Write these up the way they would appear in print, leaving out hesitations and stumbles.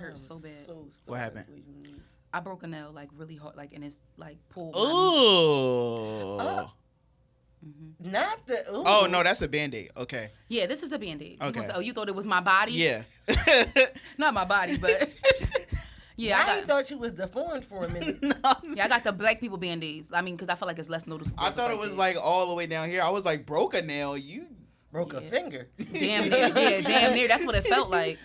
hurt so bad. What happened? I broke a nail like really hard, like, and it's like pulled. Ooh. Not the. Ooh. Oh no, that's a Band-Aid. Okay. Yeah, this is a Band-Aid. Okay. Oh, you thought it was my body? Yeah. Not my body, but yeah. I thought you was deformed for a minute. Yeah, I got the black people Band-Aids. I mean, because I feel like it's less noticeable. I thought it was like all the way down here. I was like, broke a nail. You broke a finger. Damn near. Yeah, damn near. That's what it felt like.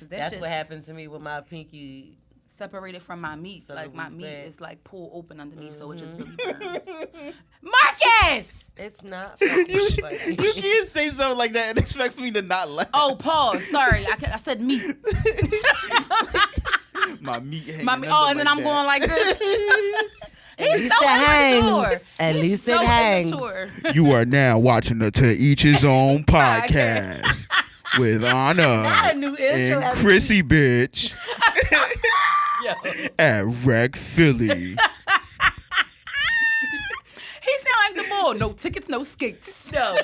That's what happened to me with my pinky. Separated from my meat. So like my meat bad. is like pulled open underneath, so it just really burns. Marcus! It's not fucking funny. You can't say something like that and expect me to not laugh. Oh, pause. Sorry. I said meat. My meat hanging and then I'm going like this. He's so immature. At least so it hangs. Immature. You are now watching the To Each His Own podcast with Anna Not a new intro and Chrissy bitch Yo. at Rec Philly. He sound like the bull. No tickets, no skates. No.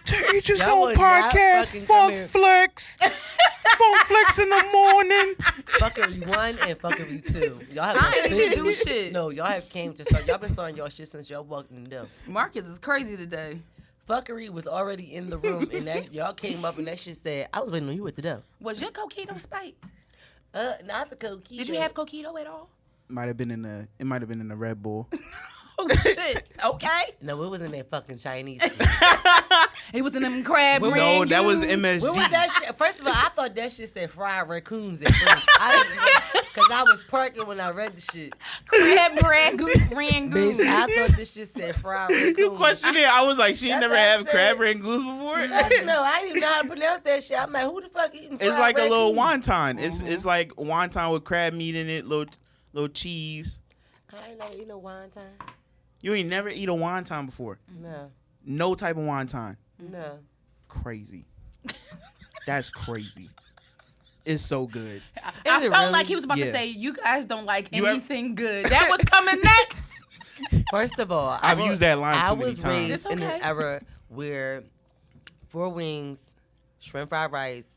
To Each His Y'all Own would not podcast. fucking come Funk here. Flex. Funk Flex in the morning. Fuckery 1 and Fuckery 2. Y'all have I ain't even do shit. No, y'all have came to start. Y'all been starting y'all shit since y'all walked in the door. Marcus is crazy today. Fuckery was already in the room, and that y'all came up and that shit said, "I was waiting on you at the door." Was your Coquito spiked? Not the Coquito. Did you have Coquito at all? Might have been in the Red Bull. Oh shit. Okay. No, it was in that fucking Chinese. He was in them crab No, rangoons. that was MSG. What was that shit? First of all, I thought that shit said fried raccoons at first. Because I was parking when I read the shit. Crab rangoons. Bitch, I thought this shit said fried raccoons. You questioned it. I was like, she That's never what I had said. crab rangoons before. No, I didn't even know how to pronounce that shit. I'm like, who the fuck eating fried It's like a little raccoons? wonton. It's like wonton with crab meat in it, little cheese. I ain't never eat no wonton. You ain't never eat a wonton before. No. No type of wonton. No. Crazy. That's crazy. It's so good. I it felt really? like he was about Yeah. to say, you guys don't like You ever- anything good. That was coming next. First of all, I've used that line too many I was times. raised It's in an okay. era where 4 wings, shrimp fried rice,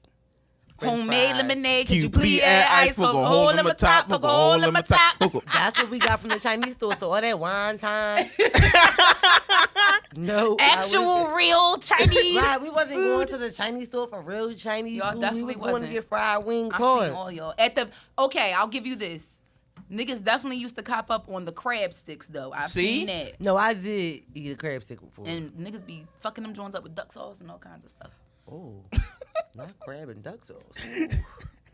French Homemade fries. lemonade. Could you please add ice? Poke a hole in my top. Poke a hole in my top. That's what we got from the Chinese store. So all that wonton. No. Actual real Chinese. Right, we wasn't food. going to the Chinese store for real Chinese Y'all food. We definitely was going to wasn't. get fried wings I've hard. seen all y'all. Okay, I'll give you this. Niggas definitely used to cop up on the crab sticks, though. I've See? seen that. No, I did eat a crab stick before. And niggas be fucking them joints up with duck sauce and all kinds of stuff. Oh, not crab and duck sauce.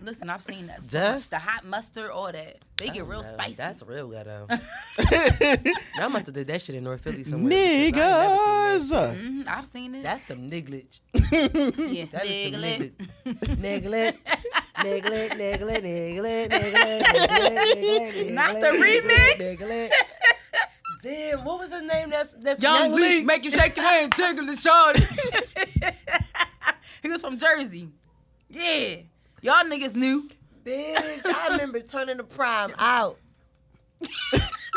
Listen, I've seen that. Dust? The hot mustard, all that. They get real spicy. That's real ghetto. I must have did that shit in North Philly somewhere. because I ain't never seen that shit. I've seen it. That's some nigglage. yeah, That is some nigga. nigglage. Nigglage. Not the remix. Nigglage. Damn, what was his name? That's Young Lee, make you shake your hand, tickle the shorty. He was from Jersey. Yeah. Y'all niggas knew. Bitch, I remember turning the prime out.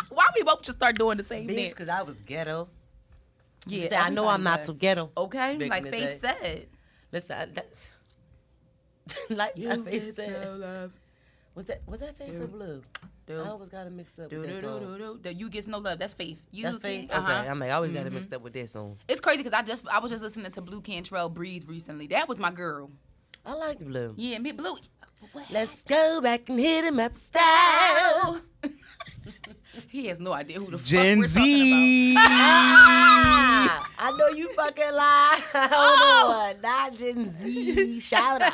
Why we both just start doing the same Bitch, thing? because I was ghetto. Yeah, You say, I know I'm not so ghetto. Okay, Back like in the Faith day. said. Listen, like that Faith said. Was that Faith or Blue? I always got it mixed up with that song. You Gets No Love. That's Faith. That's Faith? Okay, I'm like, I always got it mixed up with that song. It's crazy because I was just listening to Blue Cantrell Breathe recently. That was my girl. I like the Blue. Yeah, me Blue. Let's go back and hit him up style. He has no idea who the Gen fuck we're Z. talking about. I know you fucking lie. Hold on. Not Gen Z. Shout out.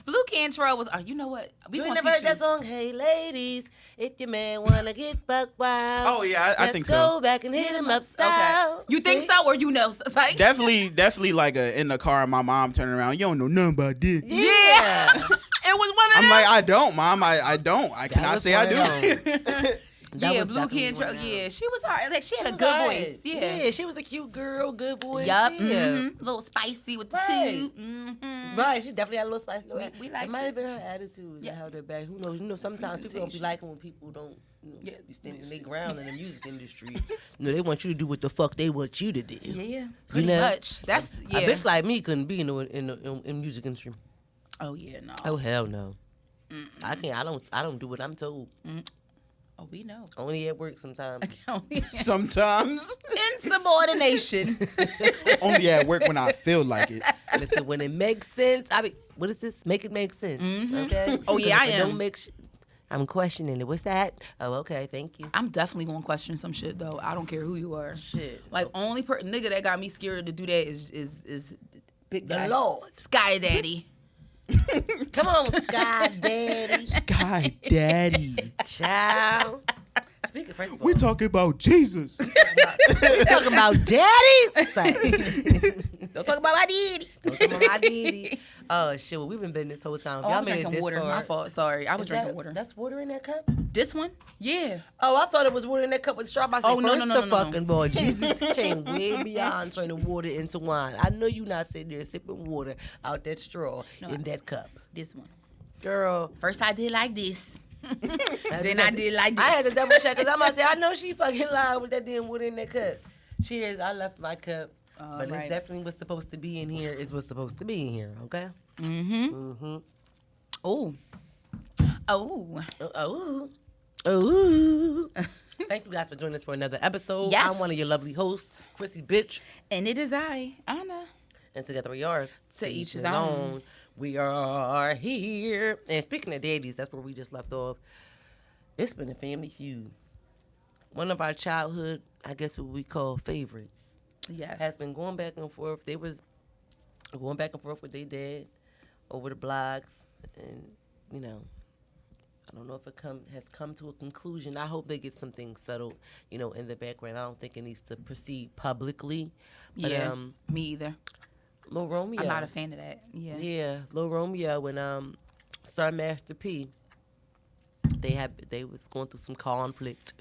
Blue Cantrell was, you know what? We You gonna never heard teach that song? Hey, ladies, if your man wanna get buck wild. Oh, yeah, I think Let's go so. back and hit him up style. Okay. You think See? so or you know? It's like, Definitely like in the car, my mom turning around. You don't know nothing about this. Yeah. it was one of I'm them. like, I don't, Mom. I don't. I That cannot was say I one of do. those. Blue Kid Truck. Yeah, she was hard. Like she had a good alright. voice. Yeah, she was a cute girl, good voice. Yup. Yeah. A little spicy with the toot. Mm-hmm. Right, she definitely had a little spice. We like it might have been her attitude that held her back. Who knows? You know, sometimes people don't be liking when people don't be standing their ground in the music industry. They want you to do what the fuck they want you to do. Yeah, pretty much. That's a bitch like me couldn't be in the music industry. Oh yeah, no. Oh hell no. I can't. I don't do what I'm told. Oh, we know. Only at work sometimes. Sometimes. Insubordination. Only at work when I feel like it. Listen, when it makes sense, what is this? Make it make sense. Okay. Oh yeah, I am. Don't make. I'm questioning it. What's that? Oh, okay. Thank you. I'm definitely gonna question some shit though. I don't care who you are. Shit. Like only nigga that got me scared to do that is big guy. The Lord. Sky Daddy. Come on, Sky Daddy. Sky Daddy. Child. Speaking first of all, We talking about Jesus. we talking about daddies. Don't talk about my daddy. Don't talk about my daddy. Oh shit! Well, we've been betting this whole time. Oh, Y'all I'm made it drinking this water. far. My fault. Sorry, I was drinking water. That's water in that cup. This one? Yeah. Oh, I thought it was water in that cup with strawberry. Oh, no. Fucking boy, Jesus came way beyond turning water into wine. I know you not sitting there sipping water out that straw in that cup. This one. Girl, First I did like this. Then I did like this. I had to double check because I'm about to say I know she fucking lied with that damn water in that cup. Cheers! I left my cup, but it's definitely what's supposed to be in here. Is what's supposed to be in here. Okay. Oh. Thank you guys for joining us for another episode. Yes. I'm one of your lovely hosts, Chrissy Bitch. And it is I, Anna. And together we are To each his own. We are here. And speaking of daddies, that's where we just left off. It's been a family feud. One of our childhood, I guess what we call favorites, Yes. has been going back and forth. They was going back and forth with their dad over the blogs. And, I don't know if it has come to a conclusion. I hope they get something settled, in the background. I don't think it needs to proceed publicly. But, me either. Lil Romeo. I'm not a fan of that. Yeah. Yeah, Lil Romeo and Star Master P. They was going through some conflict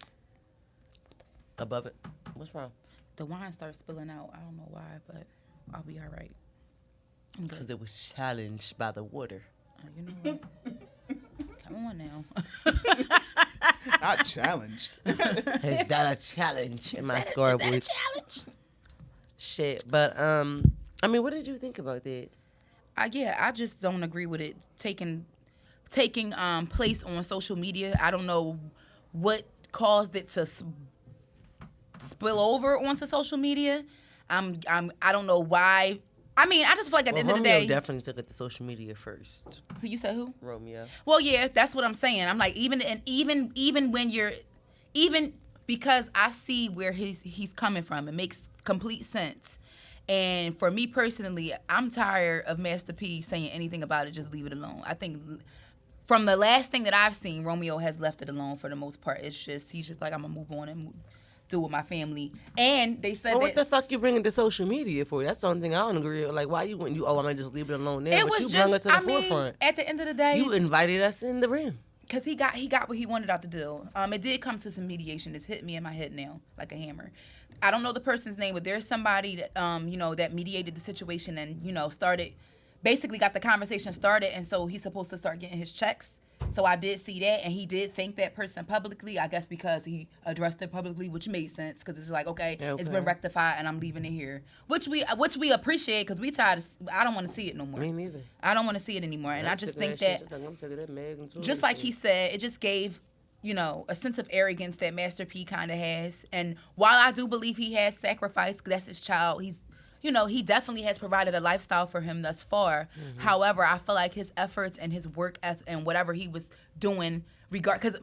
above it. What's wrong? The wine starts spilling out. I don't know why, but I'll be all right. Because it was challenged by the water. You know what? Come on now. Not challenged. Is that a challenge in my scoreboard? Is that a challenge? Shit, but what did you think about that? I just don't agree with it taking place on social media. I don't know what caused it to spill over onto social media. I don't know why. I just feel like at the end of the day, Romeo definitely took it to social media first. Who you said who? Romeo. Well, yeah, that's what I'm saying. I'm like even when you're because I see where he's coming from. It makes complete sense. And for me personally, I'm tired of Master P saying anything about it. Just leave it alone. I think from the last thing that I've seen, Romeo has left it alone for the most part. He's just like, I'm gonna move on and do with my family. And they said, what the fuck you bringing to social media for? That's the only thing I don't agree with. Like, why you wouldn't I'm gonna just leave it alone there? It but was you brought it just, to the forefront. at the end of the day, You invited us in the rim. because he got what he wanted out the deal. It did come to some mediation. It's hit me in my head now like a hammer. I don't know the person's name, but there's somebody that that mediated the situation and basically got the conversation started, and so he's supposed to start getting his checks. So I did see that, and he did thank that person publicly, I guess because he addressed it publicly, which made sense because it's like, okay, it's been rectified, and I'm leaving it here, which we appreciate because we tired. I don't want to see it no more. Me neither. I don't want to see it anymore, and I just think that, just like he said, it just gave a sense of arrogance that Master P kind of has. And while I do believe he has sacrificed, that's his child, he definitely has provided a lifestyle for him thus far. Mm-hmm. However, I feel like his efforts and his work ethic and whatever he was doing, because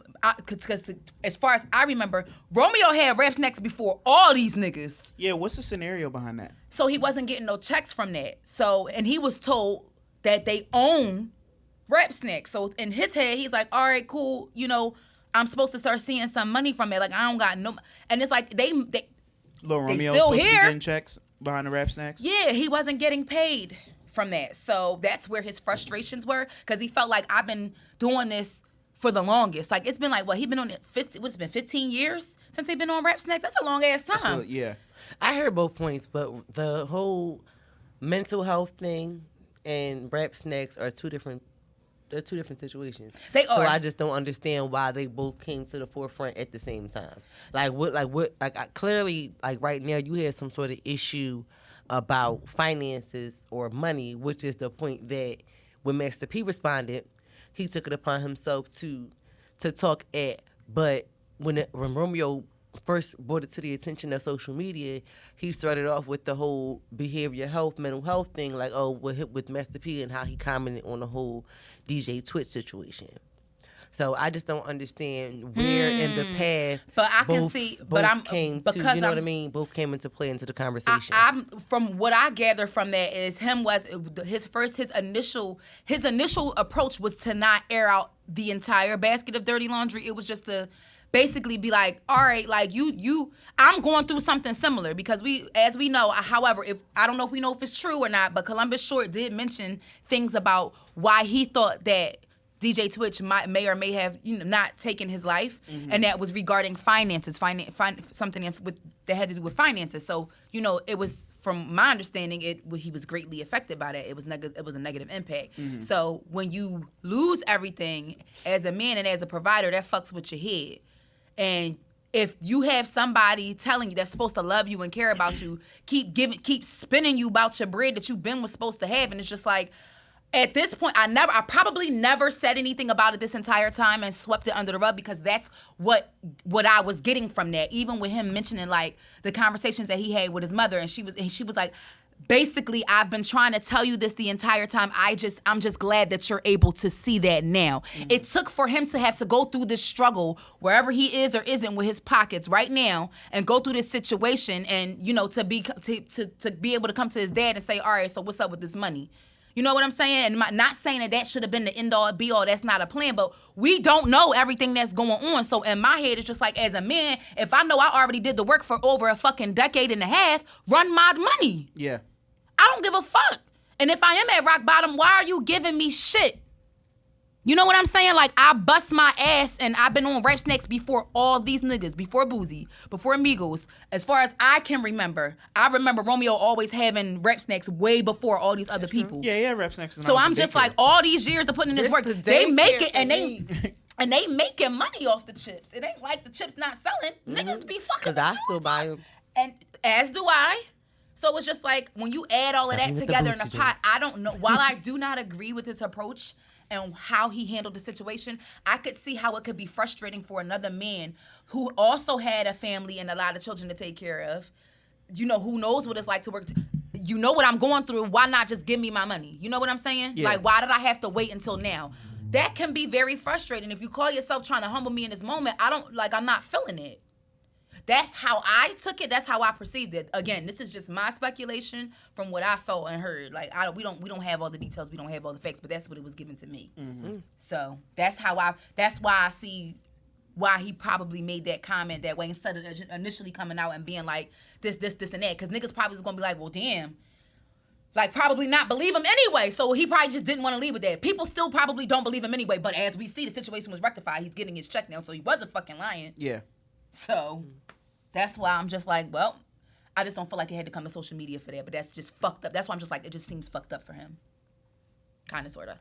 as far as I remember, Romeo had rap snacks before all these niggas. Yeah, what's the scenario behind that? So he wasn't getting no checks from that. So, and he was told that they own rap snacks. So in his head, he's like, all right, cool, I'm supposed to start seeing some money from it. Like, I don't got no... And it's like, Lil Romeo still supposed here. to be getting checks behind the rap snacks? Yeah, he wasn't getting paid from that. So that's where his frustrations were, because he felt like, I've been doing this for the longest. Like, it's been like, he been on it, what's it been, 15 years since they've been on Rap Snacks? That's a long-ass time. Yeah. I heard both points, but the whole mental health thing and Rap Snacks are two different situations. They are. So I just don't understand why they both came to the forefront at the same time. Clearly, right now you have some sort of issue about finances or money, which is the point that when Master P responded, he took it upon himself to talk at. But when Romeo first brought it to the attention of social media, he started off with the whole behavioral health, mental health thing, with Master P and how he commented on the whole DJ Twitch situation. So I just don't understand where in the path. But I can see. But I'm came because to, you know what I mean. Both came into play into the conversation. I'm from what I gather from that is his initial approach was to not air out the entire basket of dirty laundry. It was just to basically be like, all right, like I'm going through something similar because as we know, however, I don't know if we know if it's true or not, but Columbus Short did mention things about why he thought that DJ Twitch may or may have not taken his life, and that was regarding finances, something that had to do with finances. So it was, from my understanding, he was greatly affected by that. It was a negative impact. So when you lose everything as a man and as a provider, that fucks with your head. And if you have somebody telling you that's supposed to love you and care about you, keep spinning you about your bread that was supposed to have, and it's just like, at this point, I probably never said anything about it this entire time and swept it under the rug because that's what I was getting from that. Even with him mentioning like the conversations that he had with his mother, and she was like, basically, I've been trying to tell you this the entire time. I'm just glad that you're able to see that now. It took for him to have to go through this struggle wherever he is or isn't with his pockets right now, and go through this situation, and to be able to come to his dad and say, all right, so what's up with this money? You know what I'm saying? And not saying that should have been the end-all, be-all. That's not a plan. But we don't know everything that's going on. So in my head, it's just like, as a man, if I know I already did the work for over a fucking decade and a half, run my money. Yeah. I don't give a fuck. And if I am at rock bottom, why are you giving me shit? You know what I'm saying? Like, I bust my ass, and I've been on Rap Snacks before all these niggas, before Boozy, before Migos. As far as I can remember, I remember Romeo always having Rap Snacks way before all these other people. Yeah, Rap Snacks. So I'm just like, all these years of putting in this work, they make it, and they making money off the chips. It ain't like the chips not selling. Niggas be fucking. Because I still buy them. And as do I. So it's just like, when you add all of that together in a pot, I don't know. While I do not agree with his approach and how he handled the situation, I could see how it could be frustrating for another man who also had a family and a lot of children to take care of. Who knows what it's like to work. What I'm going through. Why not just give me my money? You know what I'm saying? Yeah. Like, why did I have to wait until now? That can be very frustrating. If you call yourself trying to humble me in this moment, I'm not feeling it. That's how I took it. That's how I perceived it. Again, this is just my speculation from what I saw and heard. Like, we don't have all the details. We don't have all the facts, but that's what it was given to me. So that's why I see why he probably made that comment that way, instead of initially coming out and being like this, and that. Because niggas probably was gonna be like, well, damn. Like, probably not believe him anyway. So he probably just didn't want to leave with that. People still probably don't believe him anyway. But as we see, the situation was rectified. He's getting his check now, so he wasn't fucking lying. Yeah. So that's why I'm just like, well, I just don't feel like it had to come to social media for that. But that's just fucked up. That's why I'm just like, it just seems fucked up for him. Kind of, sort of.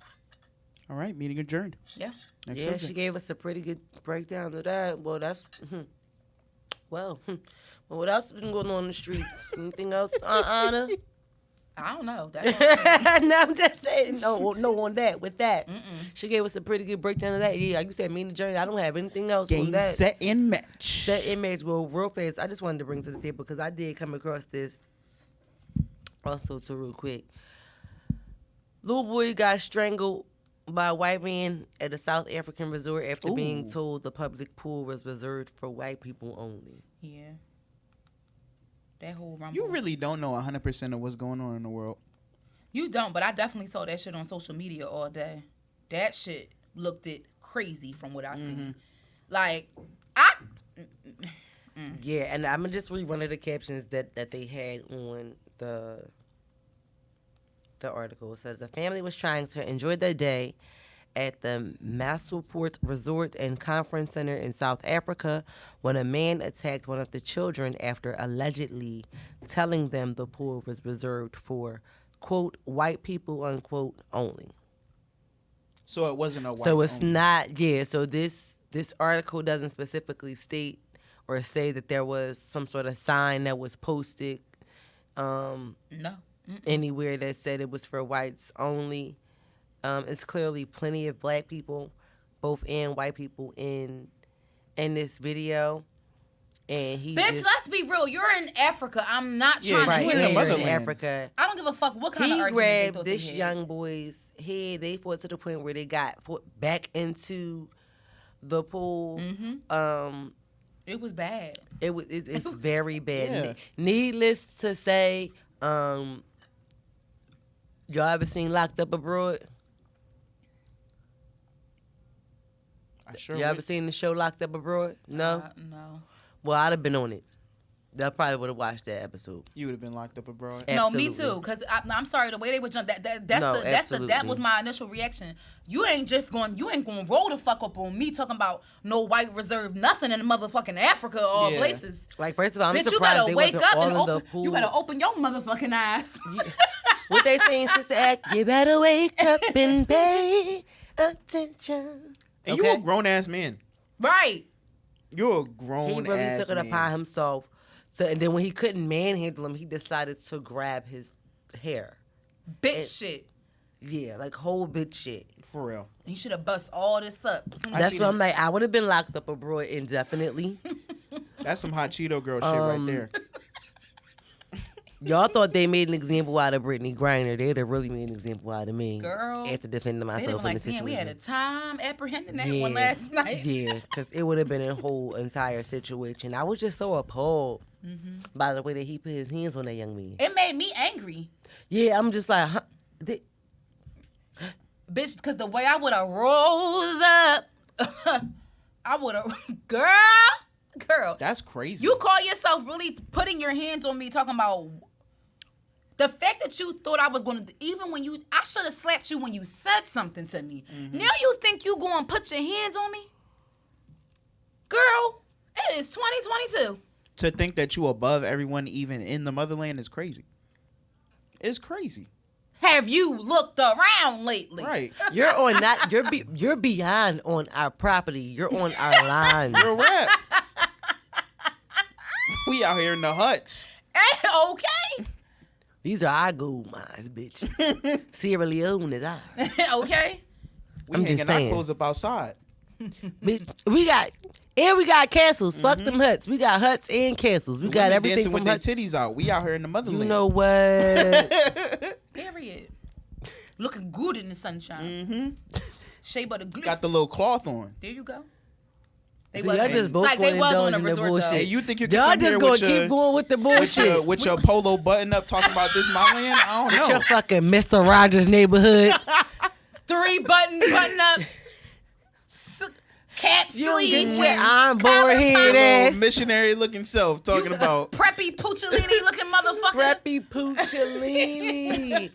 All right, meeting adjourned. Yeah. Next yeah, subject. she gave us a pretty good breakdown of that. Well, that's... Well, what else has been going on in the streets? Anything else, Anna? I don't know. No, I'm just saying. No, on that. With that, she gave us a pretty good breakdown of that. Yeah, like you said, me and the journey. I don't have anything else on Game, that. set, and match. Set and match. Well, real fast, I just wanted to bring to the table because I did come across this. Also, too, real quick, little boy got strangled by a white man at a South African resort after being told the public pool was reserved for white people only. Yeah. That whole rumble. You really don't know 100% of what's going on in the world. You don't, but I definitely saw that shit on social media all day. That shit looked crazy from what I see. Like, Yeah, and I'm going to just read one of the captions that they had on the article. It says, the family was trying to enjoy their day at the Masselpoort Resort and Conference Center in South Africa when a man attacked one of the children after allegedly telling them the pool was reserved for, quote, white people, unquote, only. So it wasn't a white. So it's only. not, yeah. So this article doesn't specifically state or say that there was some sort of sign that was posted No. anywhere that said it was for whites only. It's clearly plenty of black people, both and white people in this video. And he Bitch, just, let's be real. You're in Africa. I'm not Yeah, trying right, to in hear the he that. is in motherland. Africa. I don't give a fuck what kind of He argument they grabbed thought this they had. young boy's head. They fought to the point where they got put back into the pool. It was bad. It's very bad. Yeah. Needless to say, y'all ever seen Locked Up Abroad? I sure. You ever would. seen the show Locked Up Abroad? No? No. Well, I'd have been on it. I probably would have watched that episode. You would have been locked up abroad. No, me Absolutely. too. Cause I'm sorry, the way they would jump, that No, that was my initial reaction. You ain't going to roll the fuck up on me talking about no white reserve nothing in motherfucking Africa or Yeah. places. Like, first of all, I'm Bitch, you surprised better they wake wasn't up all and in the open. pool. You better open your motherfucking eyes. What they saying, Sister Act? You better wake up and pay attention. And you a grown ass man. Right. You're a He grown really ass took it man. upon himself. And then when he couldn't manhandle him, he decided to grab his hair. Bitch shit. Yeah, like whole bitch shit. For real. You should have bust all this up. That's seen what it. I'm like. I would have been locked up abroad indefinitely. That's some hot Cheeto girl shit right there. Y'all thought they made an example out of Brittany Griner. They'd have really made an example out of me. Girl. After defending They myself didn't in like, the situation. damn, we had a time apprehending that one last night. Yeah, because it would have been a whole entire situation. I was just so appalled by the way that he put his hands on that young man. It made me angry. Yeah, I'm just like, huh? Bitch, because the way I would have rose up, I would have, girl. That's crazy. You call yourself really putting your hands on me talking about the fact that you thought I was going to, even when I should have slapped you when you said something to me. Now you think you going to put your hands on me? Girl, it is 2022. To think that you above everyone even in the motherland is crazy. It's crazy. Have you looked around lately? Right. You're on that. You're beyond on our property. You're on our line. You're a rap. We out here in the huts. Okay. These are our gold mines, bitch. Sierra Leone is ours. Okay. We I'm hanging just our saying. clothes up outside. Bitch, we got castles. Fuck them huts. We got huts and castles. We got Women everything dancing from with their huts. titties out. We out here in the motherland. You know what? Period. Looking good in the sunshine. Shea butter glister. Got the little cloth on. There you go. They So y'all just both like they gonna was on indulge a in the resort bullshit. though. Hey, you think you can Y'all come here just gonna with keep your, going with the bullshit. with your polo button up talking about this my land? I don't With know. your fucking Mr. Rogers neighborhood. 3 button up, cap You sleeve get with your on board collar head pop. Your little ass. missionary looking self talking about. preppy Puccellini looking motherfucker. Preppy Puccellini.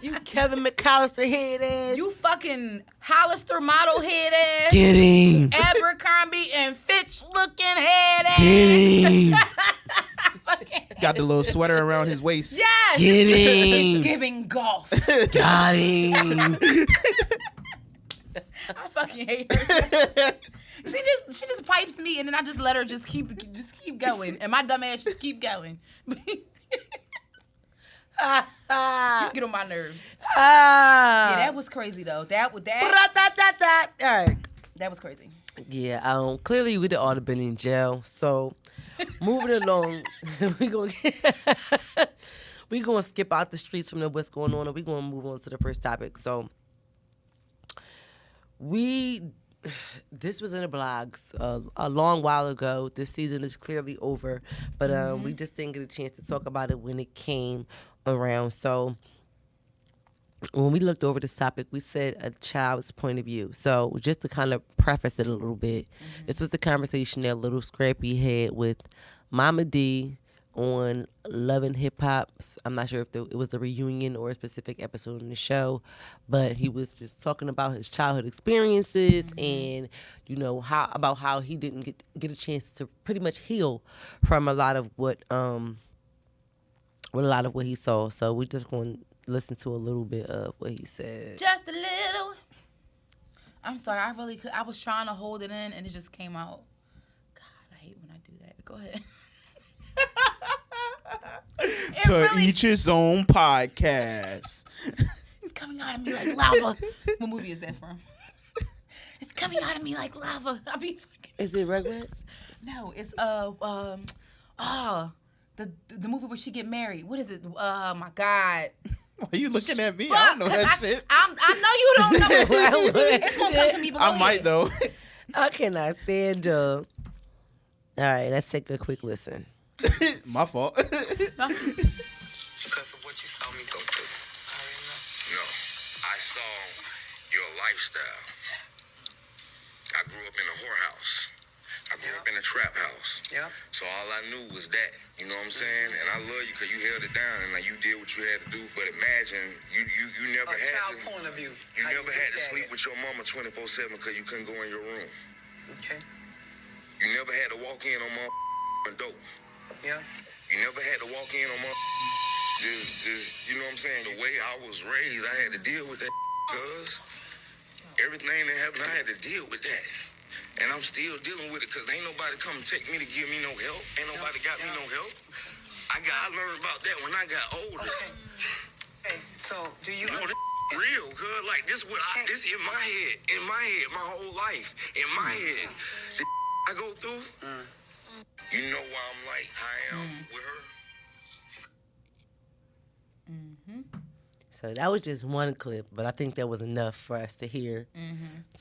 You Kevin McAllister head ass. You fucking Hollister model head ass. Get him. Abercrombie and Fitch looking head ass. Get him. Got the little sweater around his waist. Yes. Get It's him. giving golf. Got him. I fucking hate her. She just pipes me and then I just let her just keep going. And my dumb ass just keep going. You get on my nerves. Yeah, that was crazy though. That All right. that was crazy. Yeah, clearly we'd all have been in jail. So, moving along, we gonna skip out the streets from what's going on, and we gonna move on to the first topic. So, this was in the blogs a long while ago. This season is clearly over, but we just didn't get a chance to talk about it when it came around. So, when we looked over this topic, we said a child's point of view. So just to kind of preface it a little bit, this was the conversation that Little Scrappy had with Mama D, on Love and Hip Hop. I'm not sure if it was a reunion or a specific episode in the show, but he was just talking about his childhood experiences and how he didn't get a chance to pretty much heal from a lot of what he saw. So we're just going to listen to a little bit of what he said. Just a little. I'm sorry, I really could. I was trying to hold it in and it just came out. God, I hate when I do that. Go ahead. To each his own podcast. It's coming out of me like lava. What movie is that from? It's coming out of me like lava. I be fucking. Is it Rugrats? No, it's the movie where she get married. What is it? Oh my God. Why are you looking at me? I don't know that shit. I know you don't know. It's gonna come to me. But I might though. I cannot stand you. All right, let's take a quick listen. My fault. No. Because of what you saw me go through. I already know. No, I saw your lifestyle. I grew up in a whorehouse. I grew up in a trap house. Yeah. So all I knew was that. You know what I'm saying? And I love you because you held it down and like you did what you had to do. But imagine you never A had child to. point of view. You how never look had to at sleep it. with your mama 24/7 because you couldn't go in your room. Okay. You never had to walk in on my dope. Yeah. You never had to walk in on my just you know what I'm saying? The way I was raised, I had to deal with that because everything that happened, I had to deal with that. And I'm still dealing with it because ain't nobody come take me to give me no help. Ain't nobody got me no help. I learned about that when I got older. Okay. So, do you... You know, this real, cuz like this this in my head, my whole life, in my head. The I go through, you know why I'm like I am with her. So that was just one clip, but I think that was enough for us to hear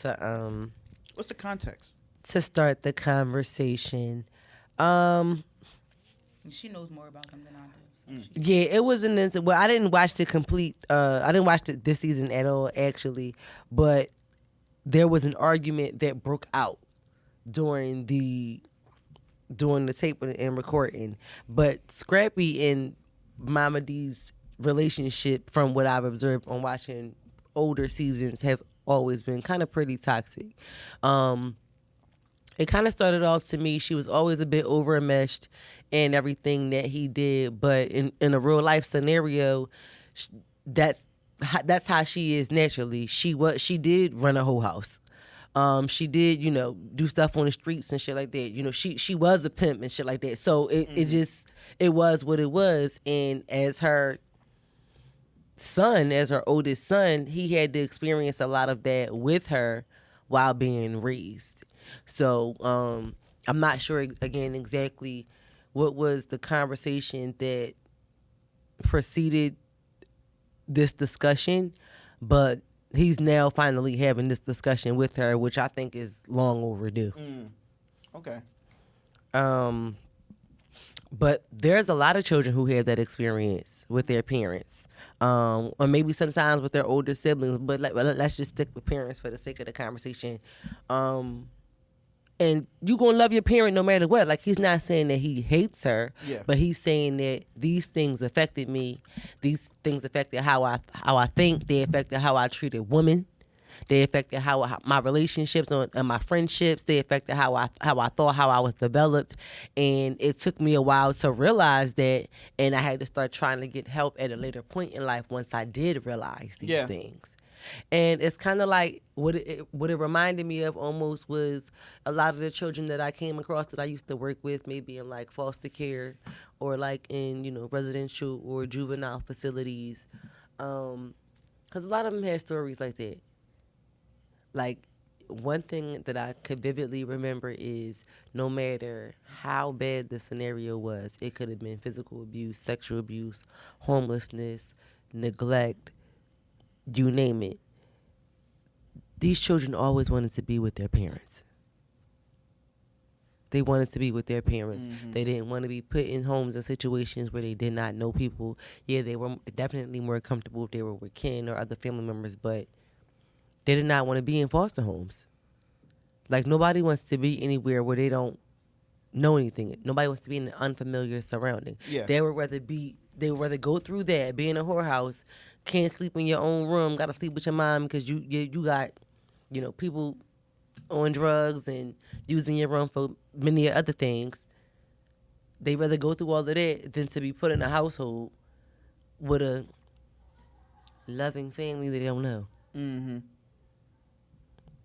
to What's the context? to start the conversation. She knows more about them than I do. So Yeah, it was an instant. Well, I didn't watch the complete. I didn't watch this season at all, actually. But there was an argument that broke out during the taping and recording. But Scrappy and Mama D's relationship, from what I've observed on watching older seasons, have always been kind of pretty toxic. It kind of started off, to me, she was always a bit overenmeshed in everything that he did, but in a real life scenario, that's how she is naturally. She did run a whole house. She did, do stuff on the streets and shit like that. She was a pimp and shit like that. So it was what it was. And as her oldest son, he had to experience a lot of that with her while being raised. So I'm not sure, again, exactly what was the conversation that preceded this discussion, but he's now finally having this discussion with her, which I think is long overdue. Okay. But there's a lot of children who have that experience with their parents, or maybe sometimes with their older siblings, but let's just stick with parents for the sake of the conversation. And you gonna love your parent no matter what. Like, he's not saying that he hates her, but he's saying that these things affected me. These things affected how I think. They affected how I treated women. They affected how my relationships and my friendships. They affected how I thought, how I was developed. And it took me a while to realize that, and I had to start trying to get help at a later point in life once I did realize these things. And it's kind of like what it reminded me of almost was a lot of the children that I came across that I used to work with, maybe in like foster care or like in residential or juvenile facilities, because a lot of them had stories like that. Like, one thing that I could vividly remember is no matter how bad the scenario was, it could have been physical abuse, sexual abuse, homelessness, neglect, you name it. These children always wanted to be with their parents. They wanted to be with their parents. They didn't want to be put in homes and situations where they did not know people. Yeah, they were definitely more comfortable if they were with kin or other family members, but they did not want to be in foster homes. Like, nobody wants to be anywhere where they don't know anything. Nobody wants to be in an unfamiliar surrounding. Yeah. They would rather go through that, be in a whorehouse, can't sleep in your own room, gotta sleep with your mom because you got, people on drugs and using your room for many other things. They rather go through all of that than to be put in a household with a loving family they don't know. Mm-hmm.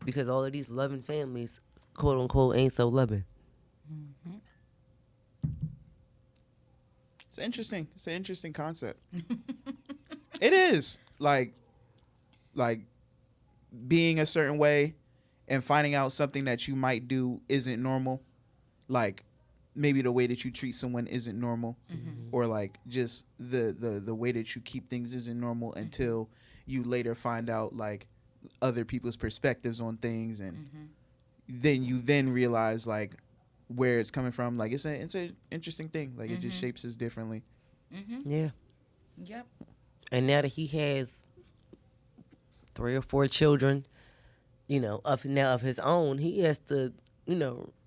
Because all of these loving families, quote unquote, ain't so loving. Mm-hmm. It's interesting. It's an interesting concept. It is like being a certain way and finding out something that you might do isn't normal. Like maybe the way that you treat someone isn't normal, or like just the way that you keep things isn't normal until you later find out like other people's perspectives on things, and then you realize like where it's coming from. Like it's an interesting thing. Like it just shapes us differently. Yeah. Yep. And now that he has 3 or 4 children, of his own, he has to,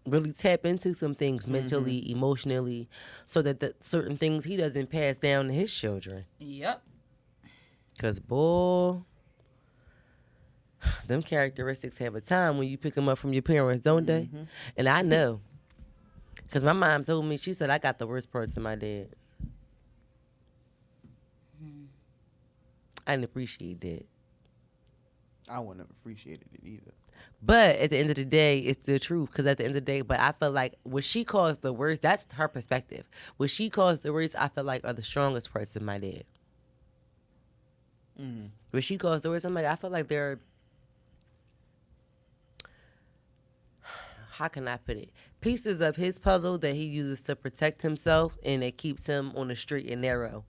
really tap into some things mentally, emotionally, so that the certain things he doesn't pass down to his children. Yep. Because, boy, them characteristics have a time when you pick them up from your parents, don't they? And I know. Because my mom told me, she said, I got the worst parts of my dad. I didn't appreciate that. I wouldn't have appreciated it either. But at the end of the day, it's the truth. Because at the end of the day, but I feel like what she calls the worst, that's her perspective. What she calls the worst, I feel like are the strongest parts of my dad. What she calls the worst, I feel like they're, how can I put it? Pieces of his puzzle that he uses to protect himself and that keeps him on the straight and narrow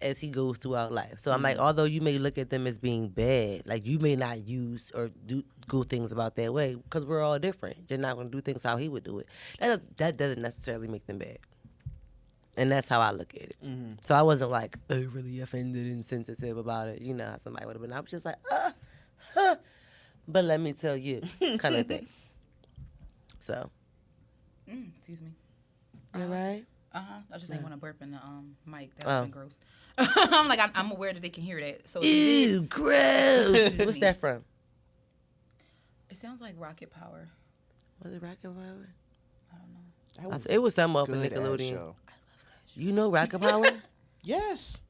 as he goes throughout life. So I'm like, although you may look at them as being bad, like you may not use or go things about that way because we're all different. You're not going to do things how he would do it. That doesn't necessarily make them bad. And that's how I look at it. So I wasn't like really offended and sensitive about it. You know how somebody would have been. I was just like, but let me tell you, kind of thing. So. Excuse me. All right. I just ain't want to burp in the mic. That would have been gross. I'm like, I'm aware that they can hear that. So ew, gross. What's that from? It sounds like Rocket Power. Was it Rocket Power? I don't know. It was something off of Good Nickelodeon. show. I love that show. You know Rocket Power? Yes.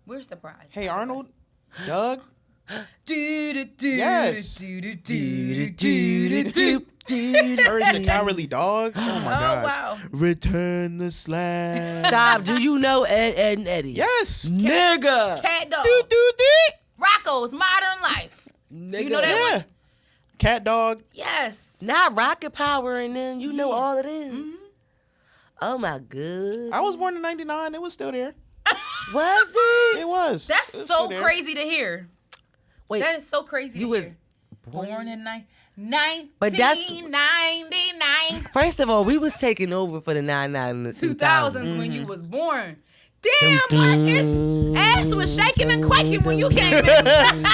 We're surprised. Hey Arnold, Doug. Yes. Courage the Cowardly Dog. Oh my gosh. Wow. Return the slab. Stop. Do you know Ed and Eddie? Yes. Nigga. Cat Dog. Do. Rocco's Modern Life. Nigga. You know that one? Cat Dog. Yes. Not Rocket Power and then you know all of them. Oh my god. I was born in '99. It was still there. Was it? It was. That's It was so still there. crazy to hear. Wait. That is so crazy You to was hear. Born in 1999. But that's- First of all, we was taking over for the 99 and the 2000s when you was born. Damn, Marcus. Ass was shaking and quaking when you came in. Hey,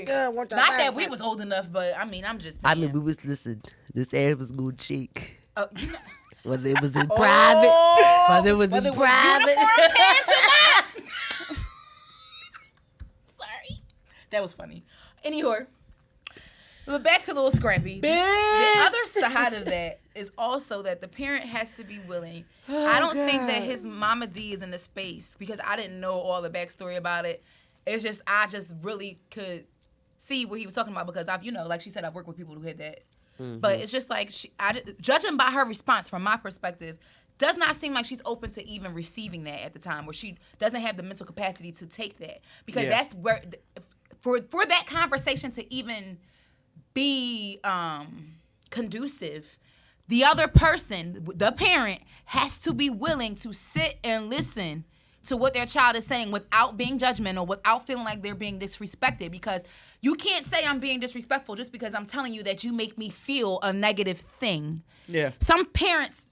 not that we was old enough, but I mean, I'm just saying. I mean, we was, listen, this ass was good cheek. You know, Whether it was in private, whether it was in private. uniform pants or not. Sorry. That was funny. Anywho, but back to Little Scrappy. The other side of that is also that the parent has to be willing. I don't think that his Mama D is in the space because I didn't know all the backstory about it. It's just, I just really could see what he was talking about because I've, like she said, I've worked with people who had that. But it's just like, judging by her response from my perspective, does not seem like she's open to even receiving that at the time, where she doesn't have the mental capacity to take that. Because that's where, for that conversation to even be conducive, the other person, the parent, has to be willing to sit and listen to what their child is saying without being judgmental, without feeling like they're being disrespected. Because you can't say I'm being disrespectful just because I'm telling you that you make me feel a negative thing. Yeah. Some parents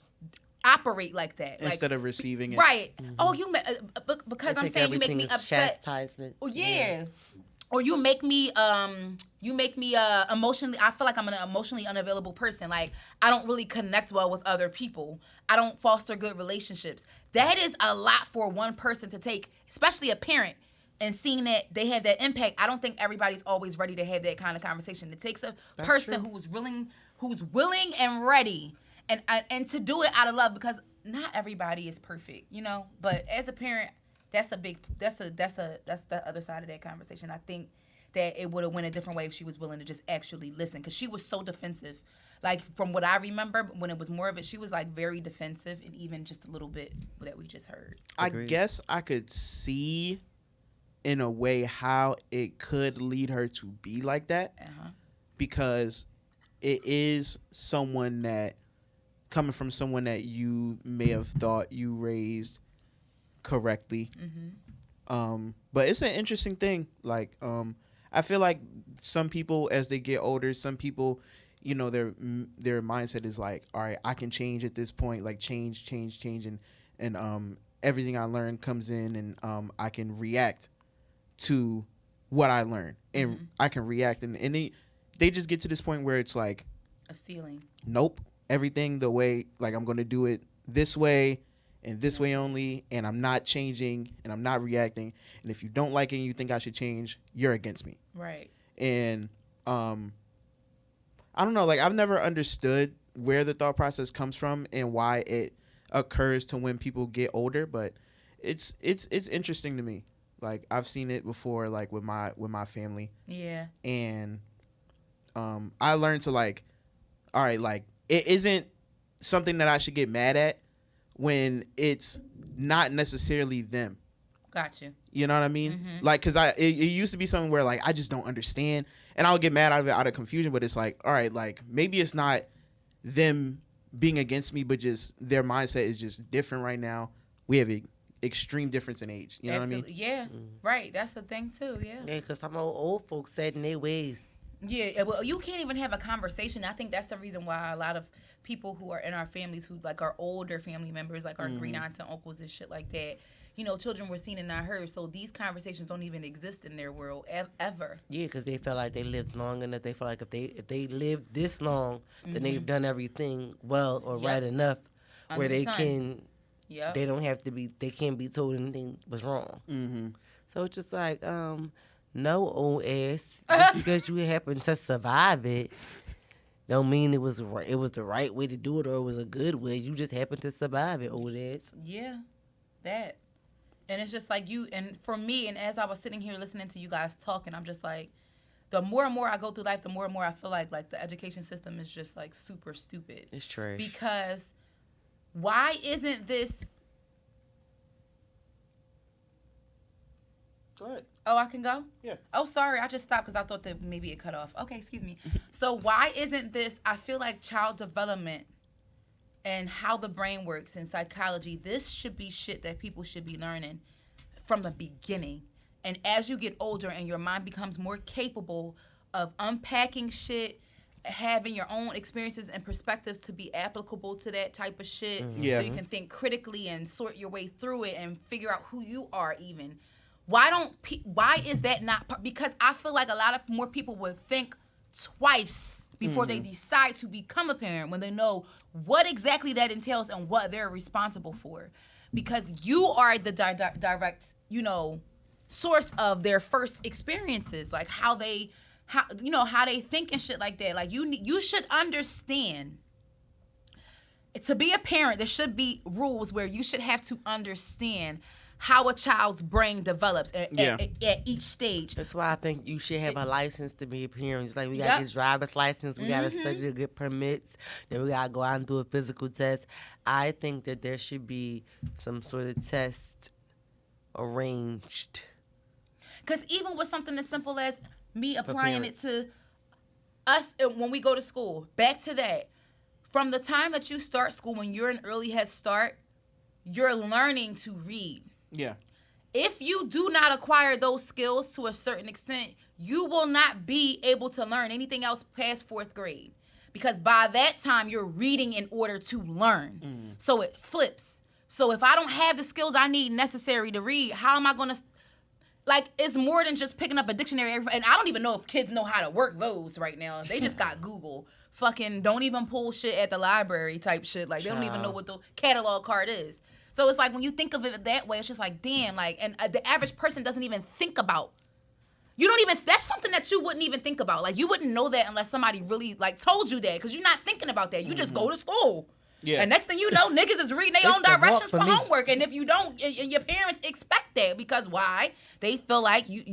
operate like that. Instead of receiving it. Right. Oh, because I'm saying you make me upset. Chastisement. Oh, yeah. or you make me emotionally, I feel like I'm an emotionally unavailable person. Like, I don't really connect well with other people. I don't foster good relationships. That is a lot for one person to take, especially a parent, and seeing that they have that impact. I don't think everybody's always ready to have that kind of conversation. It takes a person who's willing and ready, and to do it out of love, because not everybody is perfect, you know. But as a parent, that's the other side of that conversation. I think that it would have went a different way if she was willing to just actually listen, because she was so defensive. Like, from what I remember, when it was more of it, she was like very defensive, and even just a little bit that we just heard. Agreed. I guess I could see in a way how it could lead her to be like that, because it is someone that, coming from someone that you may have thought you raised correctly. But it's an interesting thing. Like, I feel like some people, as they get older, some people, you know, their mindset is like, all right, I can change at this point, like change, and everything I learn comes in, and I can react to what I learned, and I can react, and they just get to this point where it's like a ceiling. Nope, everything the way, like, I'm going to do it this way and this way only, and I'm not changing, and I'm not reacting, and if you don't like it and you think I should change, you're against me. Right. And I don't know, like, I've never understood where the thought process comes from and why it occurs to when people get older, but it's interesting to me. Like, I've seen it before, like, with my family. Yeah. And I learned to, like, all right, like, it isn't something that I should get mad at when it's not necessarily them. Gotcha. You know what I mean? Like, because it used to be something where, like, I just don't understand, and I would get mad out of confusion, but it's like, all right, like, maybe it's not them being against me, but just their mindset is just different right now. We have an extreme difference in age. You know what I mean? Yeah, right. That's the thing, too, yeah. Yeah, because some old folks set in their ways. Yeah, well, you can't even have a conversation. I think that's the reason why a lot of people who are in our families, who, like, our older family members, like our great aunts and uncles and shit like that, you know, children were seen and not heard. So these conversations don't even exist in their world ever. Yeah, because they feel like they lived long enough. They feel like if they lived this long, then they've done everything well or right enough, where they can. Yep. They don't have to be. They can't be told anything was wrong. So it's just like, no, old ass. Just because you happen to survive it, don't mean it was the right way to do it, or it was a good way. You just happen to survive it, old ass. Yeah, that. And it's just like you, and for me, and as I was sitting here listening to you guys talking, I'm just like, the more and more I go through life, the more and more I feel like the education system is just, like, super stupid. It's trash. Because why isn't this... Go ahead. Oh, I can go? Yeah. Oh, sorry. I just stopped because I thought that maybe it cut off. Okay, excuse me. So why isn't this... I feel like child development and how the brain works in psychology, this should be shit that people should be learning from the beginning. And as you get older and your mind becomes more capable of unpacking shit, having your own experiences and perspectives to be applicable to that type of shit, so you can think critically and sort your way through it and figure out who you are even. Why is that not? Because I feel like a lot of more people would think twice before they decide to become a parent, when they know what exactly that entails and what they're responsible for. Because you are the direct, you know, source of their first experiences, like how they think and shit like that. Like, you should understand. To be a parent, there should be rules where you should have to understand how a child's brain develops at each stage. That's why I think you should have a license to be a parent. It's like, we got to get driver's license, we got to study to get permits, then we got to go out and do a physical test. I think that there should be some sort of test arranged. Because even with something as simple as me applying it to us when we go to school, back to that, from the time that you start school, when you're an early head start, you're learning to read. Yeah. If you do not acquire those skills to a certain extent, you will not be able to learn anything else past 4th grade. Because by that time, you're reading in order to learn. So it flips. So if I don't have the skills I need necessary to read, how am I going to... like, it's more than just picking up a dictionary. And I don't even know if kids know how to work those right now. They just got Google. Fucking don't even pull shit at the library type shit. Like, they don't even know what the catalog card is. So it's like, when you think of it that way, it's just like, damn, like, and the average person doesn't even think about. You don't even, that's something that you wouldn't even think about. Like, you wouldn't know that unless somebody really, like, told you that, because you're not thinking about that. You just go to school. Yeah. And next thing you know, niggas is reading their own directions for homework. And if you don't, and your parents expect that, because why? They feel like you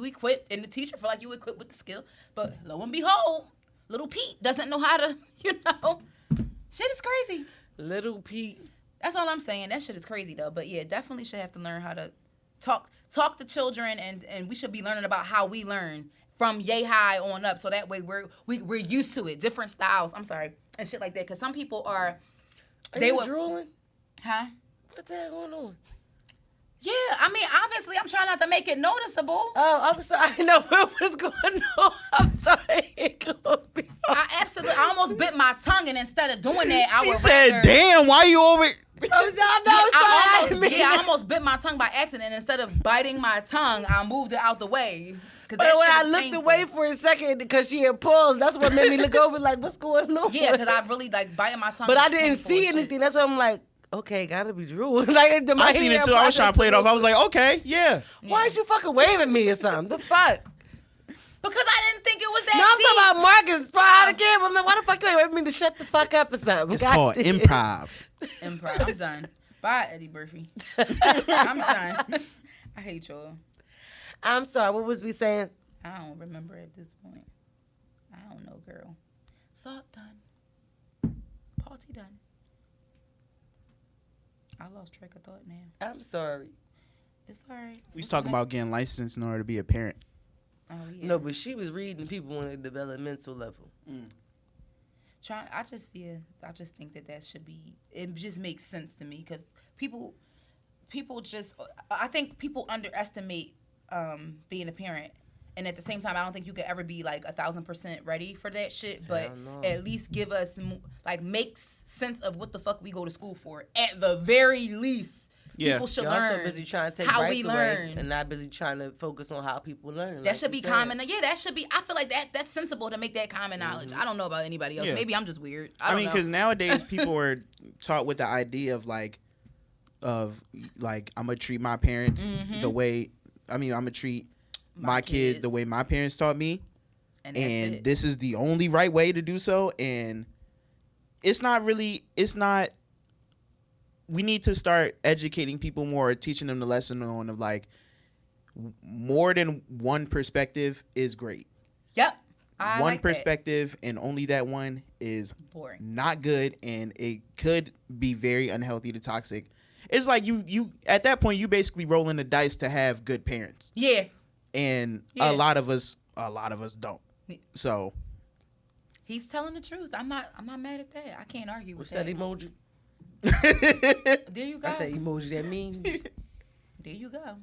equipped, and the teacher feel like you equipped with the skill. But lo and behold, little Pete doesn't know how to, shit is crazy. Little Pete. That's all I'm saying. That shit is crazy though. But yeah, definitely should have to learn how to talk to children, and we should be learning about how we learn from yay high on up, so that way we're used to it, different styles. I'm sorry, and shit like that. Because some people are they were drooling. Huh? What the hell going on? Yeah, I mean, obviously, I'm trying not to make it noticeable. Oh, I'm sorry. I know what was going on. I'm sorry. I almost bit my tongue, and instead of doing that, I would said, "Damn, why you over?" I almost bit my tongue by accident, and instead of biting my tongue, I moved it out the way. But when I looked away for a second because she had paused, that's what made me look over like, what's going on? Yeah, because I really like biting my tongue. But I didn't see anything. That's why I'm like, okay, gotta be Drew. Like, I seen it too. I was trying to play it off. I was like, okay, yeah. Why did you fucking wave at me or something? The fuck? Because I didn't think it was that deep. No, I'm talking about Marcus. Out of camera. I'm like, why the fuck you waving me to shut the fuck up or something? It's called improv. Improv. I'm done. Bye, Eddie Murphy. I'm done. I hate y'all. I'm sorry. What was we saying? I don't remember at this point. I don't know, girl. Thought done. Party done. I lost track of thought now. I'm sorry. It's all right. We was talking about getting licensed in order to be a parent. Oh, yeah. No, but she was reading people on a developmental level. I just think that should be. It just makes sense to me, because people just. I think people underestimate being a parent. And at the same time, I don't think you could ever be like 1,000% ready for that shit. But at least give us, like, makes sense of what the fuck we go to school for. At the very least, people should learn. You're so busy trying to take how rights we away learn, and not busy trying to focus on how people learn. That like should be common. Yeah, that should be. I feel like that's sensible to make that common knowledge. I don't know about anybody else. Yeah. Maybe I'm just weird. I mean, because nowadays people are taught with the idea of like, I'm gonna treat my parents the way. I'm gonna treat my kid the way my parents taught me, and this is the only right way to do so. And it's not. We need to start educating people more, teaching them the lesson on of like, more than one perspective is great. Yep. One perspective and only that one is boring, not good, and it could be very unhealthy to toxic. It's like you at that point you basically rolling the dice to have good parents. Yeah. And a lot of us don't. So he's telling the truth. I'm not mad at that. I can't argue with that emoji. There you go. I said emoji that means. There you go.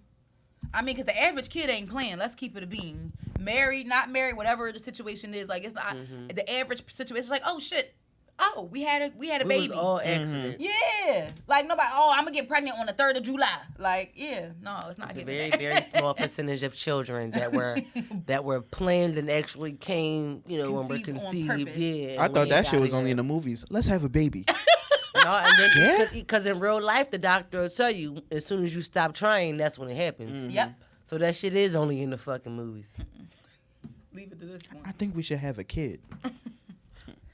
I mean, because the average kid ain't playing. Let's keep it a bean. Married, not married, whatever the situation is. Like, it's not the average situation. It's like, oh shit. Oh, we had a baby. It was all accident. Yeah. Like, nobody, I'm going to get pregnant on the 3rd of July. Like, yeah. No, it's not. It's a very, very small percentage of children that were planned and actually came, when we're conceived. Yeah. I thought that shit was only in the movies. Let's have a baby. No, and then because in real life, the doctor will tell you as soon as you stop trying, that's when it happens. Yep. So that shit is only in the fucking movies. Leave it to this one. I think we should have a kid.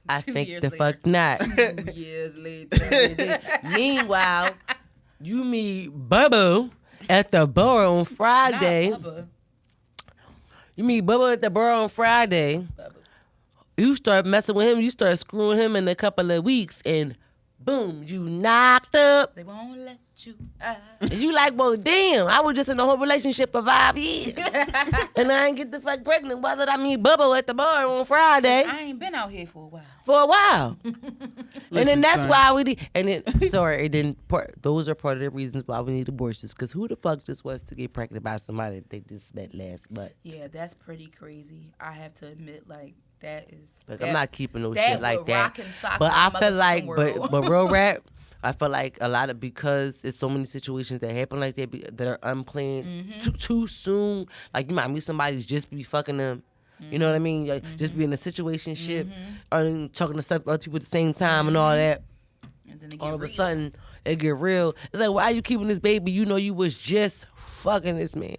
I think the fuck not. 2 years later. Meanwhile, you meet Bubba at the bar on Friday. Not Bubba. You meet Bubba at the bar on Friday. Bubba. You start messing with him. You start screwing him in a couple of weeks, and boom, you knocked up. They won't let you out. And you like, well, damn, I was just in a whole relationship for 5 years. And I ain't get the fuck pregnant. Why did I meet Bubba at the bar on Friday? I ain't been out here for a while. And then that's son. why we need, and then, sorry, and then those are part of the reasons why we need abortions. Because who the fuck just wants to get pregnant by somebody that they just met last month? Yeah, that's pretty crazy. I have to admit, like, That is. Like, that, I'm not keeping no that shit like would that. rock and sock But my I feel like, motherfucking but world. real rap, I feel like a lot of, because it's so many situations that happen like that that are unplanned too soon. Like, you might meet somebody who's just be fucking them. You know what I mean? Like, just be in a situationship, or talking to stuff other people at the same time and all that. And then All of a sudden, it get real. It's like, why are you keeping this baby? You know you was just fucking this man.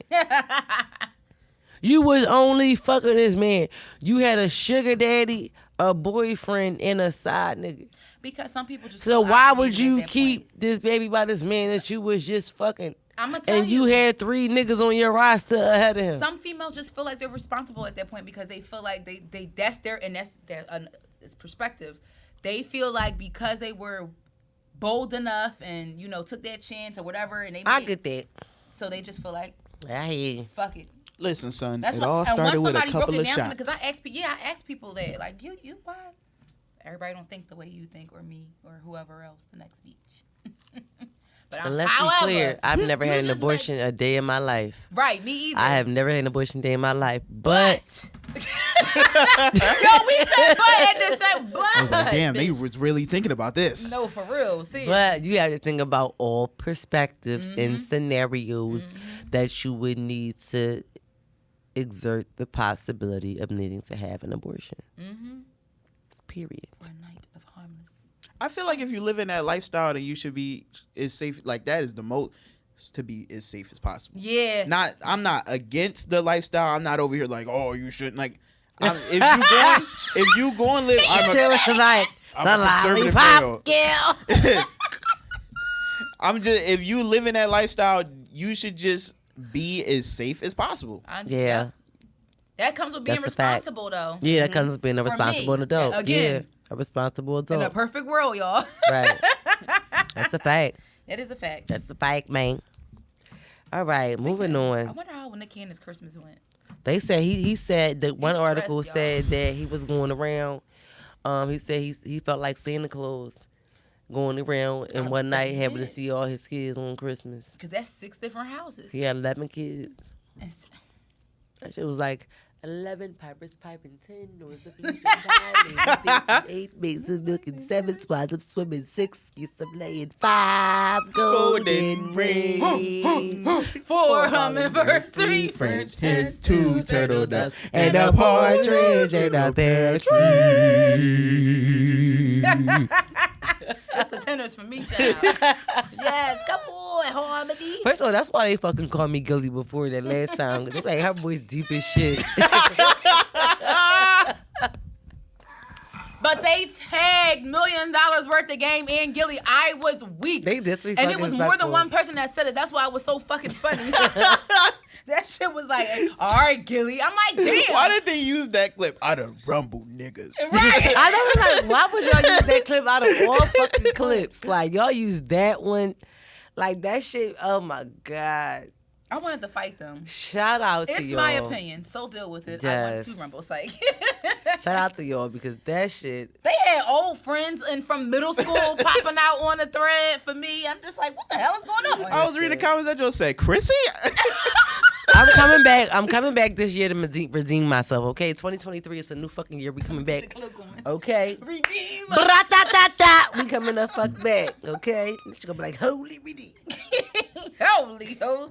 You was only fucking this man. You had a sugar daddy, a boyfriend, and a side nigga. Because some people just. So feel why would obligated you at that keep point. this baby by this man that you was just fucking? I'm gonna tell And you had 3 niggas on your roster ahead of him. Some females just feel like they're responsible at that point because they feel like they that's their it's perspective. They feel like because they were bold enough and took that chance or whatever, and I get that. so they just feel like I hear you. fuck it. Listen, son, That's it what, all and started once with a somebody broke couple it of down to me, shots. because I asked people that, like, you why everybody don't think the way you think, or me, or whoever else the next beach. But And let's be however, clear, I've never had an just abortion a day in my life. Right, me either. I have never had an abortion a day in my life. But Yo, we said but at the same but. I was like, damn, they was really thinking about this. No, for real. See. But you have to think about all perspectives and scenarios that you would need to exert the possibility of needing to have an abortion. Period. For a night of harmless. I feel like if you live in that lifestyle, then you should be as safe. Like, that is the most to be as safe as possible. Yeah. I'm not against the lifestyle. I'm not over here like, oh, you shouldn't. Like, if you go and live, I'm a conservative male. If you live in that lifestyle, you should just be as safe as possible. Yeah. That comes with being That's a fact. responsible, though. Yeah, that comes with being a For responsible me, adult. again. Yeah, a responsible adult. In a perfect world, y'all. Right. That's a fact. That is a fact. That's a fact, man. All right, moving I on. wonder how Nick Cannon's Christmas went. They said he said that one stressed, article y'all. said that he was going around. He said he felt like Santa Claus going around and one night having to see all his kids on Christmas. Because that's 6 different houses. He had 11 kids. It's- That shit was like 11 pipers piping, 10 doors of music, 8 mazes milking, 7 squads of swimming, 6 geese of laying, 5 golden rings, 4 hummingbirds, 3 French hens, 2 turtle doves, and a partridge in a pear tree. That's the tenors for me, child. Yes, come on, Harmony. First of all, that's why they fucking called me Gilly before that last time. They like, her voice deep as shit. But they tagged $1 million worth of game and Gilly. I was weak. They disrespectful. And it was more than one person that said it. That's why it was so fucking funny. That shit was like, all right, Gilly. I'm like, damn. Why did they use that clip? I done rumble niggas. Right. I know, like, why would y'all use that clip out of all fucking clips? Like, y'all use that one. Like, that shit, oh my God. I wanted to fight them. Shout out to It's y'all. my opinion. So deal with it. I Yes. want 2 rumbles. Like, Shout out to y'all because that shit. they had old friends and from middle school popping out on the thread for me. I'm just like, what the hell is going on? I was reading the comments that just said, Chrissy? I'm coming back this year to redeem myself, okay? 2023 is a new fucking year. We coming back. Okay? Redeem. Bra-da-da-da. We coming the fuck back, okay? She's gonna be like, holy redeem. Holy. I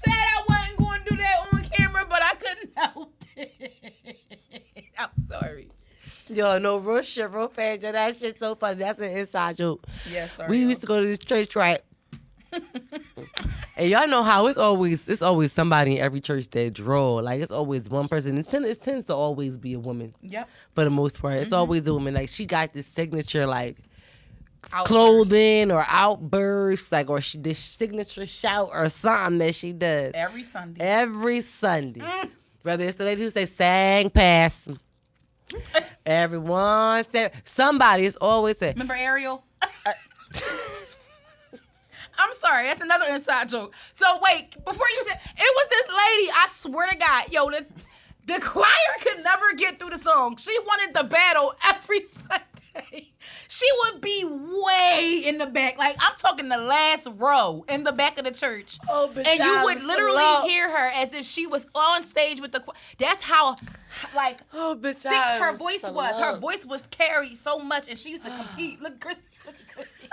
said I wasn't going to do that on camera, but I couldn't help it. I'm sorry. Yo, no, real shit, real fast. Yo, that shit's so funny. That's an inside joke. Yeah, sorry. We used to go to this church, right? And y'all know how it's always somebody in every church that draw. Like, it's always one person. It tends to always be a woman. Yep. For the most part. It's always a woman. Like, she got this signature, like, Outburst. clothing or outbursts, like, or this signature shout or something that she does. Every Sunday. Every Sunday. Whether it's the lady who say, sang past. Everyone said, somebody is always saying. Remember Ariel? I'm sorry, that's another inside joke. So wait, before you said, it was this lady, I swear to God, yo, the choir could never get through the song. She wanted the battle every Sunday. She would be way in the back. Like, I'm talking the last row in the back of the church. Oh, bitch, and you I would was literally so hear her as if she was on stage with the... That's how, like, Oh, bitch, thick I her was voice so was. Her low. voice was carried so much, and she used to compete. Look, Chrissy.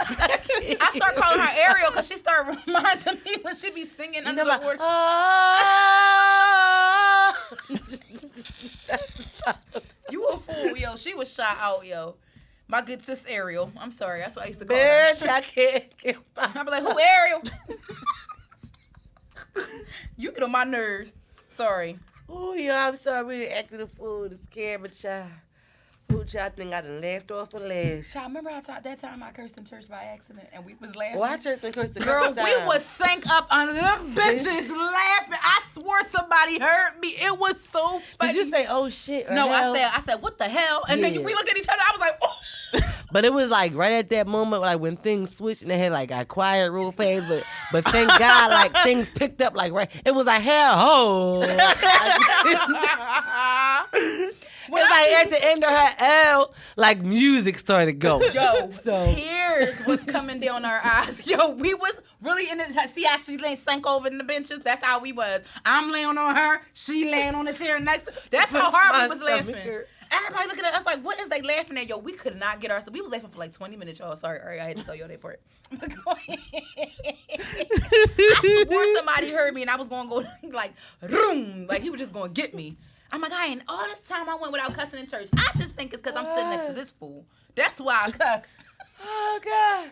I start calling her Ariel because she started reminding me when she be singing under the water. You a fool, yo. She was shot out, yo. My good sis Ariel. I'm sorry. That's what I used to call Bitch, her. I can't get I'd be like, who Ariel? You get on my nerves. Sorry. Oh, yeah, I'm sorry. We done acted a fool. This camera, child. Ooh, child, I think I done laughed off a ledge. Child, remember that time I cursed in church by accident and we was laughing? Well, I just done cursed a Girl, couple we times. was sank up under them bitches laughing. I swore somebody heard me. It was so funny. Did you say, oh, shit? Or No, hell? I said, what the hell? And then Yeah. we looked at each other. I was like, oh. But it was like right at that moment, like when things switched and they had like got quiet real fast. But thank God, like things picked up like right. It was like hell ho. It's like at the end of her L, like music started going. Yo, So- tears was coming down our eyes. Yo, we was really in it. See how she sank over in the benches? That's how we was. I'm laying on her. She laying on the chair next. That's how hard we was laughing. Everybody looking at us like, what is they laughing at? Yo, we could not get ourselves. We was laughing for like 20 minutes, y'all. Sorry, I had to tell y'all that part. I swore somebody heard me and I was going to go like, room. Like he was just going to get me. I'm like, I ain't all this time I went without cussing in church. I just think it's because I'm sitting next to this fool. That's why I cussed. Oh God.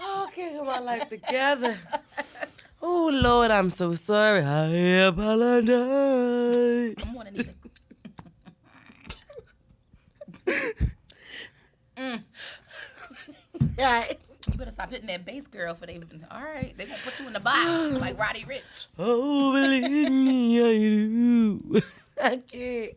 Oh, I can't get my life together. Oh Lord, I'm so sorry. I apologize. I'm more than anything. Right. You better stop hitting that bass, girl. All right, they gonna put you in the box like Roddy Ricch. Oh, believe me, I do. I can't.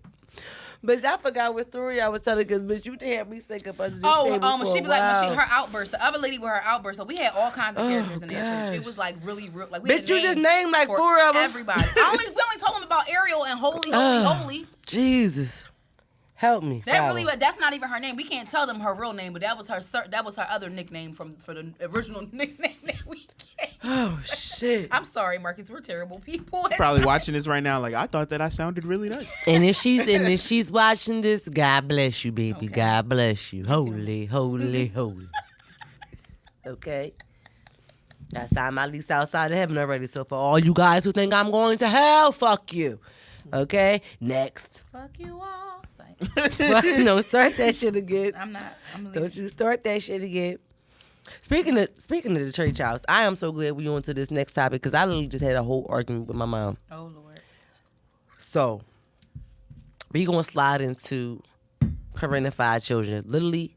But I forgot what story I was telling because, bitch, you did have me sync up under this table for she a be like, when while. her outburst, the other lady with her outburst. So we had all kinds of characters in that church. It gosh. was like really real. Like we Bitch, had you just named like for 4 of them. Everybody. We only told them about Ariel and Holy. Jesus. Help me. That Father. really, that's not even her name. We can't tell them her real name, but that was her other nickname for the original nickname that we gave. Oh, shit. I'm sorry, Marcus. We're terrible people. Probably watching this right now. Like I thought that I sounded really nice. And if she's watching this, God bless you, baby. Okay. God bless you. Holy, holy, holy. Okay? I signed my lease outside of heaven already. So for all you guys who think I'm going to hell, fuck you. Okay? Next. Fuck you all. Sorry. No, start that shit again. I'm not. I'm leaving. Don't you start that shit again. Speaking of the church house, I am so glad we on to this next topic because I literally just had a whole argument with my mom. Oh Lord. So we gonna slide into parentified children. Literally,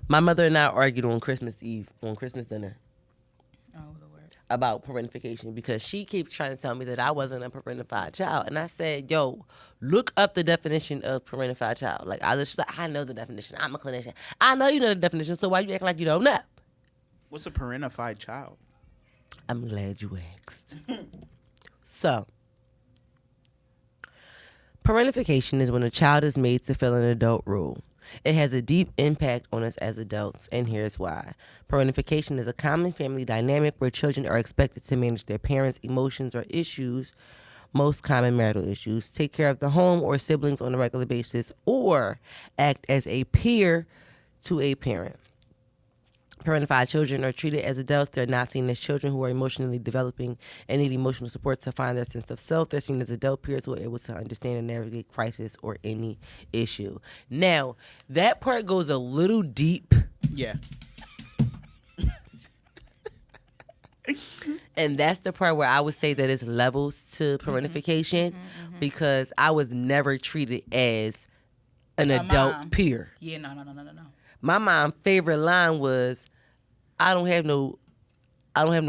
my mother and I argued on Christmas Eve, on Christmas dinner, Oh Lord. about parentification because she keeps trying to tell me that I wasn't a parentified child. And I said, yo, look up the definition of parentified child. Like, she's like, I know the definition. I'm a clinician. I know you know the definition, so why you acting like you don't know? What's a parentified child? I'm glad you asked. So, parentification is when a child is made to fill an adult role. It has a deep impact on us as adults, and here's why. Parentification is a common family dynamic where children are expected to manage their parents' emotions or issues, most common marital issues, take care of the home or siblings on a regular basis, or act as a peer to a parent. Parentified children are treated as adults. They're not seen as children who are emotionally developing and need emotional support to find their sense of self. They're seen as adult peers who are able to understand and navigate crisis or any issue. Now, that part goes a little deep, Yeah. and that's the part where I would say that it's levels to parentification because I was never treated as an adult mom. peer. Yeah. No. My mom's favorite line was, I don't have no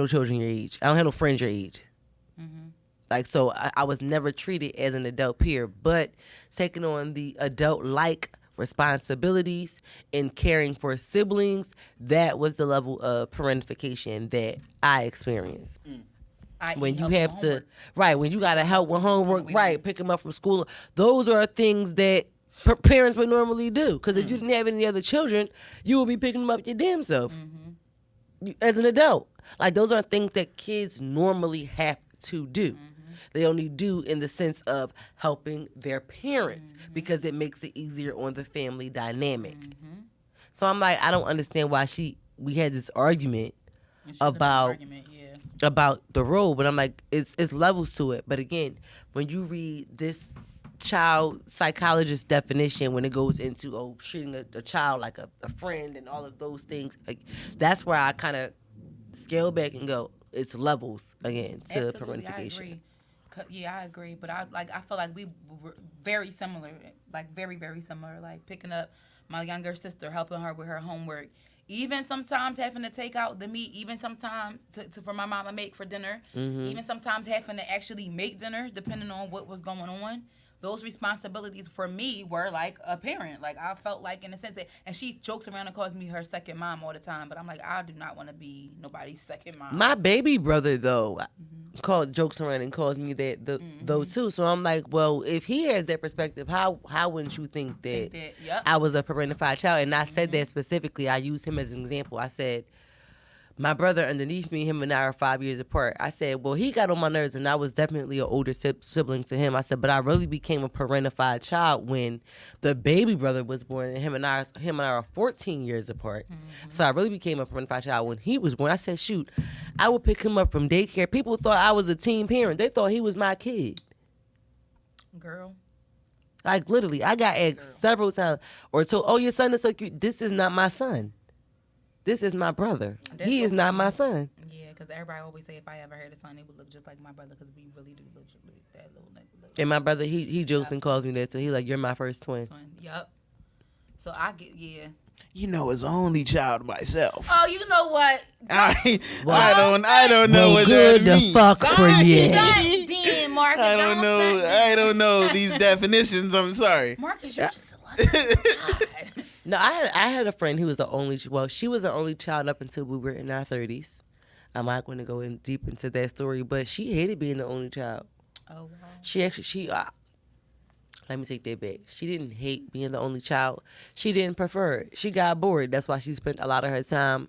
children your age. I don't have no friends your age. Like, so I was never treated as an adult peer, but taking on the adult-like responsibilities and caring for siblings, that was the level of parentification that I experienced. When you have to, right, when you got to help with homework, right, pick them up from school. Those are things that parents would normally do. Because if you didn't have any other children, you would be picking them up your damn self as an adult. Like, those are things that kids normally have to do. They only do in the sense of helping their parents because it makes it easier on the family dynamic. So I'm like, I don't understand why we had this argument about the role, but I'm like, it's levels to it. But again, when you read this child psychologist definition, when it goes into treating a child like a friend and all of those things, like, that's where I kind of scale back and go, it's levels again to Absolutely, parentification. I agree. Yeah, I agree. But I feel like we were very similar, like very, very similar. Like picking up my younger sister, helping her with her homework, even sometimes having to take out the meat, even sometimes for my mom to make for dinner, even sometimes having to actually make dinner, depending on what was going on. Those responsibilities for me were like a parent. Like, I felt like, in a sense that, and she jokes around and calls me her second mom all the time, but I'm like, I do not want to be nobody's second mom. My baby brother, though, jokes around and calls me that, though, too. So I'm like, well, if he has that perspective, how wouldn't you think that I was a parentified child? And I said that specifically. I used him as an example. I said, my brother underneath me, him and I are 5 years apart. I said, well, he got on my nerves, and I was definitely an older sibling to him. I said, but I really became a parentified child when the baby brother was born, and him and I are 14 years apart. So I really became a parentified child when he was born. I said, shoot, I would pick him up from daycare. People thought I was a teen parent. They thought he was my kid. Girl. Like, literally, I got asked several times or told, oh, your son is so cute. This is not my son. This is my brother. He is not my son. Yeah, because everybody always say if I ever had a son, it would look just like my brother, because we really do look that little. And my brother, he jokes and calls me that, so he's like, you're my first twin. Yep. So I get, You know, as only child myself. Oh, you know what? I don't know what good that means. Fuck for you. Then, Marcus, I don't know these definitions. I'm sorry. Marcus, you're just a No, I had a friend who was the only. Well, she was the only child up until we were in our 30s. I'm not going to go in deep into that story, but she hated being the only child. Oh wow. She let me take that back. She didn't hate being the only child. She didn't prefer it. She got bored. That's why she spent a lot of her time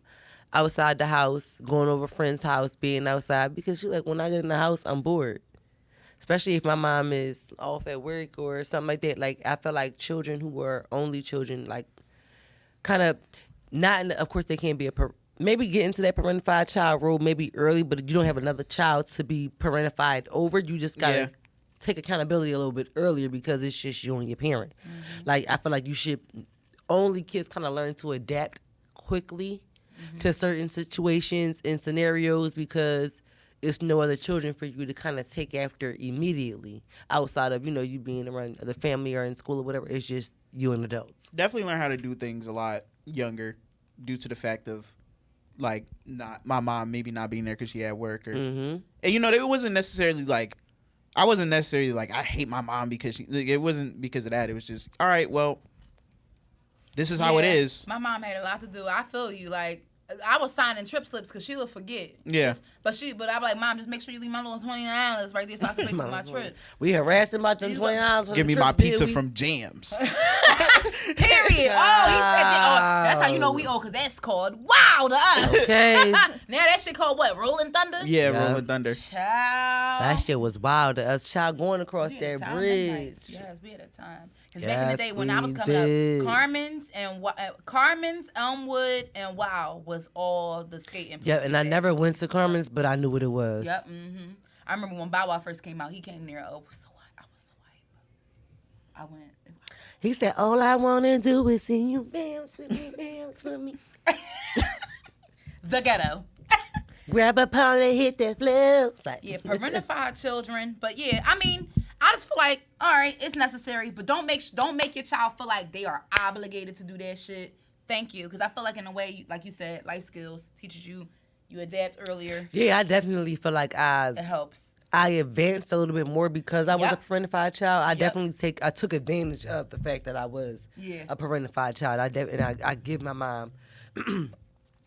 outside the house, going over a friend's house, being outside, because she like, when I get in the house, I'm bored. Especially if my mom is off at work or something like that. Like, I feel like children who were only children, like, kind of not, of course, they can't be maybe get into that parentified child role maybe early, but you don't have another child to be parentified over. You just got to take accountability a little bit earlier because it's just you and your parent. Like, I feel like only kids kind of learn to adapt quickly to certain situations and scenarios because it's no other children for you to kind of take after immediately outside of, you being around the family or in school or whatever. It's just you and adults. Definitely learn how to do things a lot younger due to the fact of, like, not my mom maybe not being there because she had work. Or, and, it wasn't necessarily like, I wasn't necessarily like, I hate my mom because it wasn't because of that. It was just, all right, well, this is how it is. My mom had a lot to do. I feel you. Like, I was signing trip slips because she would forget. Yeah. But I'd be like, Mom, just make sure you leave my little $20 right there so I can pay for my trip. We harassing about them $20. Give me my pizza from Jams. Period. Oh, he said, that's how you know we owe, because that's called wow to us. Okay. Now that shit called what? Rolling Thunder? Yeah, Rolling Thunder. Child. That shit was wild to us. Child, going across that bridge. Yes, we had a time. Because back in the day when I was coming up, Carmen's, Elmwood, and Wow was all the skating places. Yeah, and I never went to Carmen's, but I knew what it was. Yep. I remember when Bow Wow first came out, he came there. Oh, I was so hype. I went. He said, all I want to do is see you bounce with me, bounce with me. The ghetto. Grab a pole and hit that floor. Yeah, parentified children. But yeah, I mean, I just feel like, all right, it's necessary, but don't make your child feel like they are obligated to do that shit. Thank you, because I feel like in a way, like you said, life skills teaches you adapt earlier. Yeah, I definitely feel like it helps. I advanced a little bit more because I was a parentified child. I took advantage of the fact that I was a parentified child. I give my mom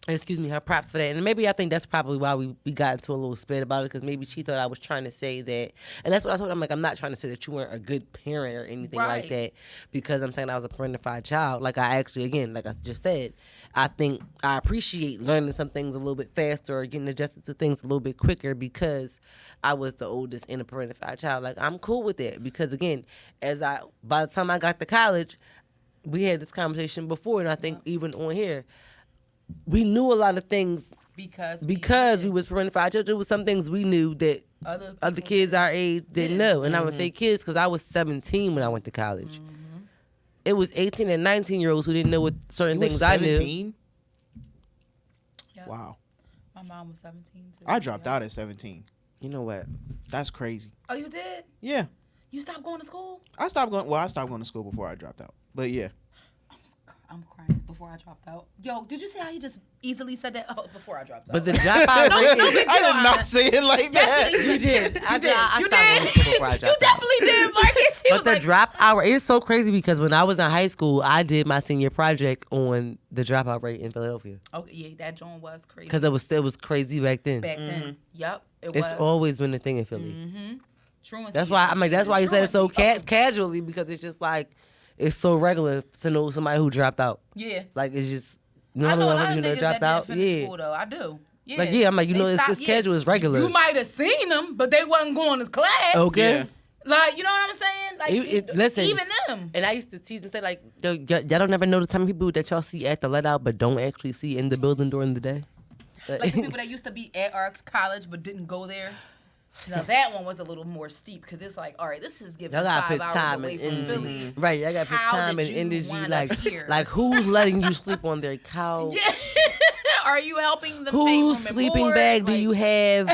Excuse me, her props for that. And maybe I think that's probably why we got into a little spit about it, because maybe she thought I was trying to say that. And that's what I told her. I'm like, I'm not trying to say that you weren't a good parent or anything like that, because I'm saying I was a parentified child. Like, I actually, again, like I just said, I think I appreciate learning some things a little bit faster or getting adjusted to things a little bit quicker because I was the oldest and a parentified child. Like, I'm cool with that because, again, by the time I got to college, we had this conversation before, and I think even on here, we knew a lot of things because we was parentified children. There was some things we knew that other kids our age didn't know. And I would say kids because I was 17 when I went to college. It was 18 and 19-year-olds who didn't know what certain things I knew. 17? Yeah. Wow. My mom was 17 too. I dropped out at 17. You know what? That's crazy. Oh, you did? Yeah. You stopped going to school? I stopped going to school before I dropped out. But yeah. I'm crying before I dropped out. Yo, did you see how he just easily said that? Oh, before I dropped out. But the dropout rate is... I did not say it like that. You did. I You stopped going to school before I dropped You out. definitely did, Marcus. He But was the like, dropout rate is so crazy because when I was in high school, I did my senior project on the dropout rate in Philadelphia. okay, yeah, that joint was crazy. Because it was crazy back then. Back then. Yep, it It's was. always been a thing in Philly. Truancy. That's why that's why you said it so Truancy. casually, because it's just like it's so regular to know somebody who dropped out. Yeah. Like, it's just I know a lot of you niggas dropped that out. didn't finish Yeah. school, though. I do. Yeah. Like, yeah, I'm like, They it's stopped- just casual, it's regular. You might have seen them, but they wasn't going to class. Okay. Yeah. Like, you know what I'm saying? Like, Listen, even them. And I used to tease and say, like, y'all don't ever know the time of people that y'all see at the let out but don't actually see in the building during the day. Like the people that used to be at our college but didn't go there. Now that one was a little more steep because it's like, all right, this is giving Y'all gotta 5 put hours time away and from energy. Philly. Right, y'all gotta put How time did and you energy. wind up here? Like who's letting you sleep on their couch? Yeah. Are you helping them? Whose sleeping bag do you have?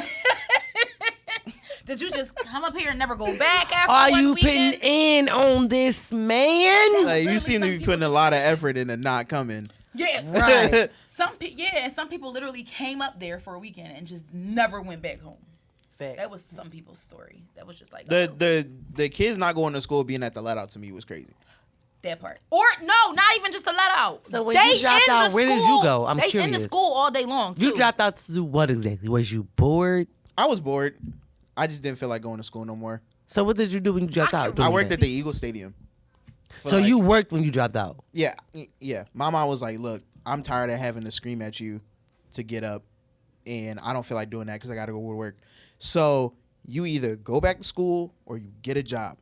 Did you just come up here and never go back after Are one you weekend? putting in on this man? Like, you Literally, seem to some be people putting a lot of effort into not coming. Yeah, Right. Some people literally came up there for a weekend and just never went back home. Facts. That was some people's story. That was just like The kids not going to school being at the let out to me was crazy. that part. Or no, not even just to let out. So when they you dropped in out, the where did you school- go? I'm they in curious. the school all day long. You too. dropped out to do what exactly? Was you bored? I was bored. I just didn't feel like going to school no more. So what did you do when you dropped out? I worked at the Eagle Stadium. So you worked when you dropped out? Yeah. My mom was like, look, I'm tired of having to scream at you to get up, and I don't feel like doing that because I got to go to work. So you either go back to school or you get a job.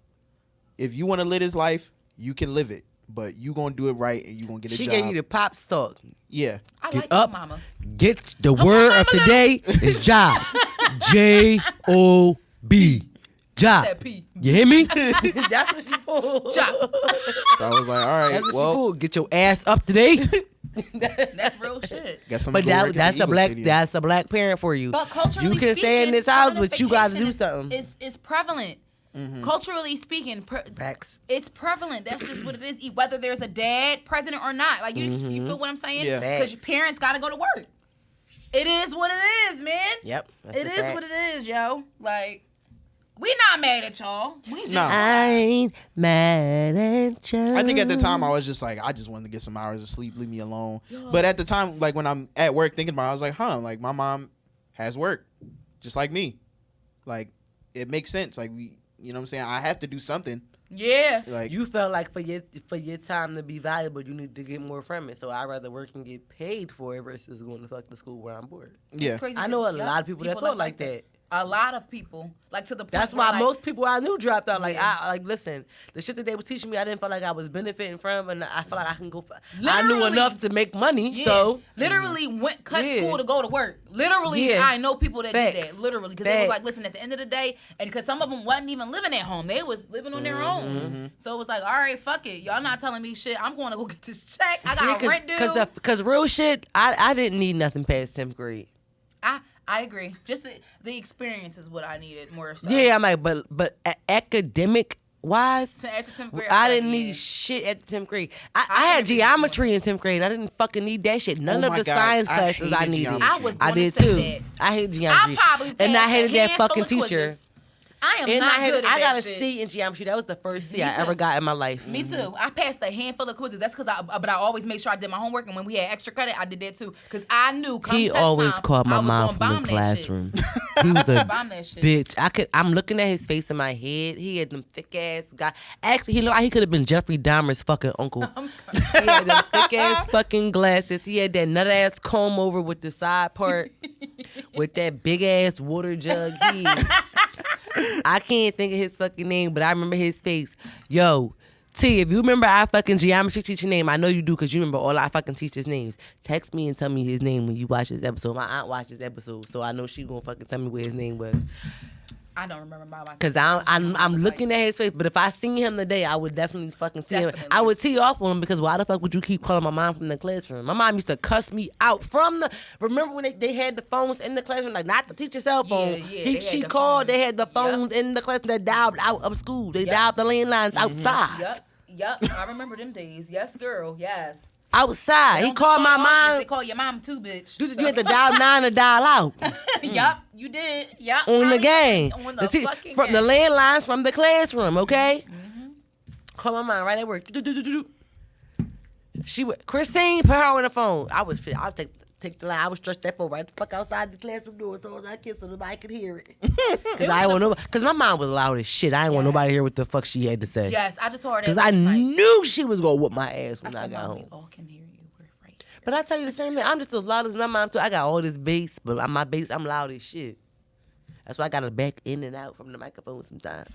If you want to live this life, you can live it, but you going to do it right and you going to get a She job. gave you the pop talk. Yeah. I Get like up. your mama. Get the word of today is job. J-O-B. Job. That P. You hear me? That's what she pulled. Job. So I was like, all right, That's what she well, pulled. Get your ass up today. That's real shit. guess I'm But gonna go work at that's the a Eagle black Stadium. that's a black parent for you. But culturally You can stay in speaking, this house, but you got to do parentification something. It's prevalent. Culturally speaking, Facts. it's prevalent. That's just what it is. Whether there's a dad present or not, like you feel what I'm saying? Yeah. Because your parents got to go to work. It is what it is, man. Yep. That's It a is fact. what it is, yo. Like, we not mad at y'all. We just Nah. I ain't mad at you. I think at the time I was just like, I just wanted to get some hours of sleep, leave me alone. But at the time, like when I'm at work thinking about it, I was like, like my mom has work, just like me. Like, it makes sense. Like, you know what I'm saying? I have to do something. Yeah. Like, You felt like for your time to be valuable, you need to get more from it. So I'd rather work and get paid for it versus going to fuck the school where I'm bored. yeah. It's crazy I know a that- lot of people that thought like that. A lot of people, like to the point That's where, why like, most people I knew dropped out. Like Yeah. listen, the shit that they were teaching me, I didn't feel like I was benefiting from, and I feel like I can go. I knew Literally. enough to make money, Yeah. so literally cut Yeah. school to go to work. Literally, Yeah. I know people that did Facts. that. Literally, because it was Facts. like, listen, at the end of the day, and because some of them wasn't even living at home, they was living on their own. So it was like, all right, fuck it, y'all not telling me shit. I'm going to go get this check. I got rent due. Because real shit, I didn't need nothing past 10th grade. I agree. Just the experience is what I needed more so. Yeah, I'm like, but academic wise, At the 10th grade, I was didn't like, need yeah. shit at the 10th grade. I had geometry in 10th grade. I didn't fucking need that shit. None Oh of my the God, science I classes I hated needed. geometry. I was I gonna did say too. that. I hated geometry. I probably and I passed hated a that handful fucking of teacher. quizzes. I am not good at I got that a shit. C in geometry. That was the first C Me I too. ever got in my life. Me too. I passed a handful of quizzes. That's because but I always made sure I did my homework. And when we had extra credit, I did that too. Because I knew come He test always time, called my I was mom gonna from bomb the that shit. classroom. He was a Bomb that shit. bitch. I'm looking at his face in my head. He had them thick ass guy. Actually, he looked like he could have been Jeffrey Dahmer's fucking uncle. He had them thick ass fucking glasses. He had that nut ass comb over with the side part, with that big ass water jug. I can't think of his fucking name, but I remember his face. Yo, T, if you remember our fucking geometry teacher name, I know you do because you remember all our fucking teachers' names. Text me and tell me his name when you watch this episode. My aunt watched this episode, so I know she gonna fucking tell me what his name was. I don't remember my Because I'm looking at his face, but if I seen him today, I would definitely fucking see him. I would tee off on him because why the fuck would you keep calling my mom from the classroom? My mom used to cuss me out from the. Remember when they had the phones in the classroom, like not the teacher's cell phone. She called. They had the phones in the classroom that dialed out of school. They dialed the landlines outside. Yep. I remember them days. Yes, girl. Yes. Outside. He called my mom. They call your mom too, bitch. You had to dial 9 to dial out. Yep, you did. Yep. On the game. On the fucking from game. the landlines from the classroom, okay? Mm-hmm. Call my mom right at work. She would, Christine, put her on the phone. I would take the line. I would stretch that phone right the fuck outside the classroom door so I kiss so nobody could hear it. Because my mom was loud as shit. I didn't want nobody to hear what the fuck she had to say. Yes, I just told her that. Because I knew she was going to whoop my ass when I got home. We all can hear you. We're right. But I tell you the same thing. I'm just as loud as my mom too. I got all this bass, but my bass, I'm loud as shit. That's why I got to back in and out from the microphone sometimes.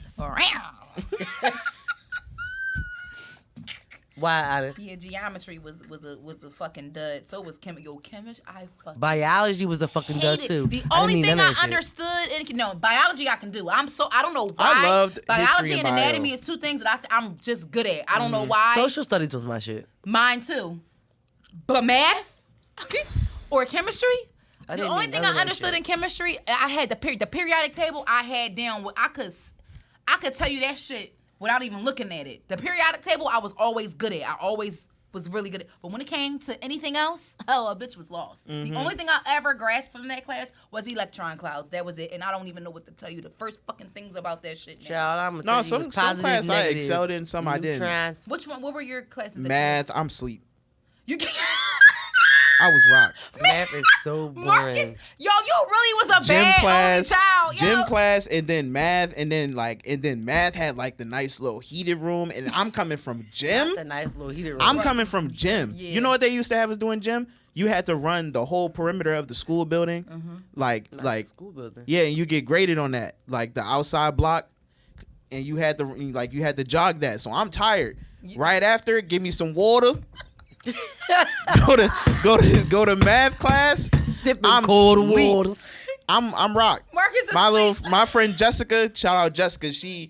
Why? Yeah, geometry was a fucking dud. So was chemistry. I fucking biology was a fucking dud too. The only thing I understood, biology I can do. I don't know why. I loved biology and bio. anatomy is two things that I'm just good at. I don't know why. Social studies was my shit. Mine too. But math or chemistry. The only thing I understood in chemistry, I had the periodic table. I had down. I could tell you that shit without even looking at it. The periodic table, I was always good at. I always was really good at. But when it came to anything else, a bitch was lost. The only thing I ever grasped from that class was electron clouds. That was it. And I don't even know what to tell you. The first fucking things about that shit now. Child, No, some class I excelled in, some I didn't. Which one? What were your classes? Math, I'm sleep. You can't. I was rocked. Math is so boring. Marcus, you really was a Gym bad class, only child. gym class, and then math, and then math had like the nice little heated room, and I'm coming from gym. That's a nice little heated room. I'm coming from gym. Yeah. You know what they used to have us doing gym? You had to run the whole perimeter of the school building, like school building. Yeah, and you get graded on that, like the outside block, and you had to jog that. So I'm tired. Right after, give me some water. go to math class. Sipping cold water. I'm rocked. Marcus is My friend Jessica, shout out Jessica. She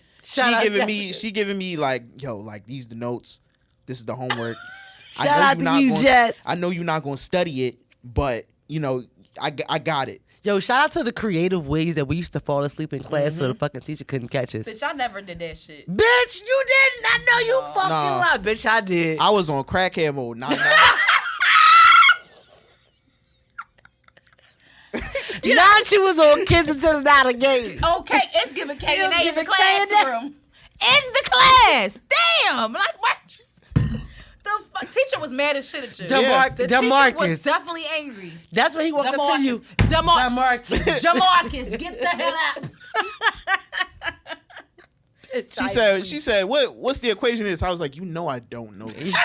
giving me like, yo, like these the notes. This is the homework. Shout out to you, Jess. I know you're not gonna study it, but I got it. Yo, shout out to the creative ways that we used to fall asleep in class so the fucking teacher couldn't catch us. Bitch, I never did that shit. Bitch, you didn't. I know you fucking lied. Bitch, I did. I was on crackhead mode. Nah. Not you was on Kids Until the Night Again. Okay, it's giving K&A in the classroom. In the class. Damn. Like, what? The teacher was mad as shit at you. The teacher was definitely angry. That's when he walked up to you. Jamarcus, get the hell out. She said, what's the equation is? I was like, I don't know this.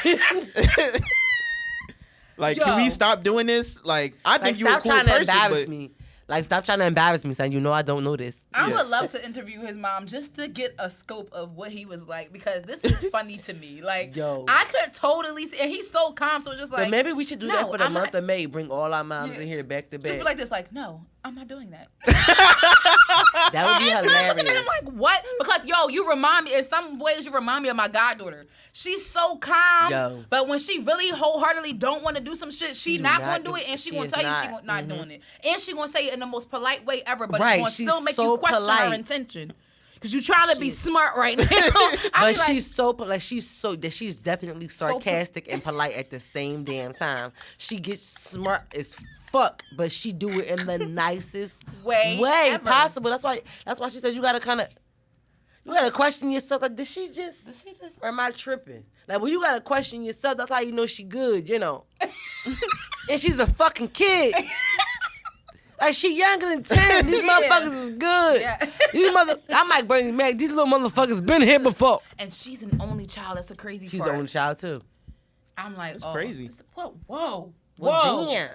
Like, can we stop doing this? Like, I think you're a cool person, but me. Like, stop trying to embarrass me, son. I don't know this. I would love to interview his mom just to get a scope of what he was like, because this is funny to me. Like, I could totally see, and he's so calm, so it's just like. So maybe we should do that for the month of May. Bring all our moms in here back to back. Just be like this, like, no, I'm not doing that. That would be hilarious. I'm like, what? Because, you remind me, in some ways, you remind me of my goddaughter. She's so calm, but when she really wholeheartedly don't want to do some shit, she not going to do it, and she going to tell you she not doing it. And she going to say it in the most polite way ever, but it's going to still make you question her intention. Because you trying to be smart right now. But she's so polite. She's definitely sarcastic and polite at the same damn time. She gets smart as fuck, but she do it in the nicest way ever. possible. That's why she said you gotta question yourself. Like, did she just or am I tripping? Like, when you gotta question yourself, that's how you know she good, you know. And she's a fucking kid. Like, she younger than 10. These motherfuckers is good. Yeah. I might bring you back. These little motherfuckers been here before. And she's an only child. That's a crazy She's part. the only child, too. I'm like, That's crazy. Whoa. Well, damn.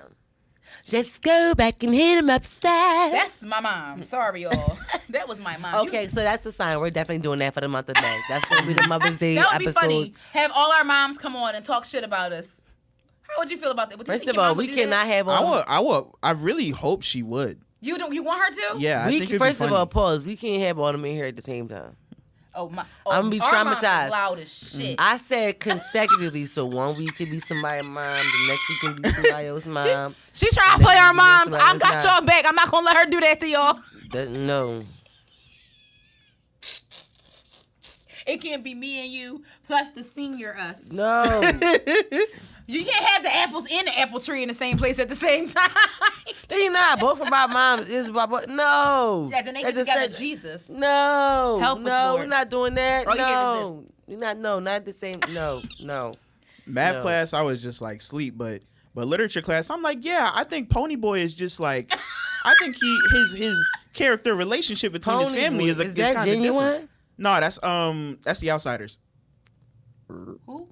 Just go back and hit him upstairs. That's my mom. Sorry, y'all. That was my mom. Okay, so that's the sign. We're definitely doing that for the month of May. That's going to be the Mother's Day that would be episode. funny. Have all our moms come on and talk shit about us. How would you feel about that? First of all, we cannot have all. I really hope she would. You want her to? Yeah, I think it'd first be of funny. all, pause. We can't have all them in here at the same time. I'm gonna be our mom is traumatized. loud as shit. I said consecutively, so one week could be somebody's mom, the next week can be somebody else's mom. She trying to play our moms. somebody I else's got mom. y'all back. I'm not gonna let her do that to y'all. No. It can't be me and you plus the senior us. No. You can't have the apples and the apple tree in the same place at the same time. They not. Both of my moms is my boy. No. Yeah, then they get together. Jesus. No. Help us, no, Lord. we're not doing that. All you hear is No. You're not. No, not the same. No. Math No. class, I was just like sleep, but literature class, I'm like, yeah, I think Ponyboy is just like, I think his character relationship between his family is that kind of genuine? different. No, that's The Outsiders. Who?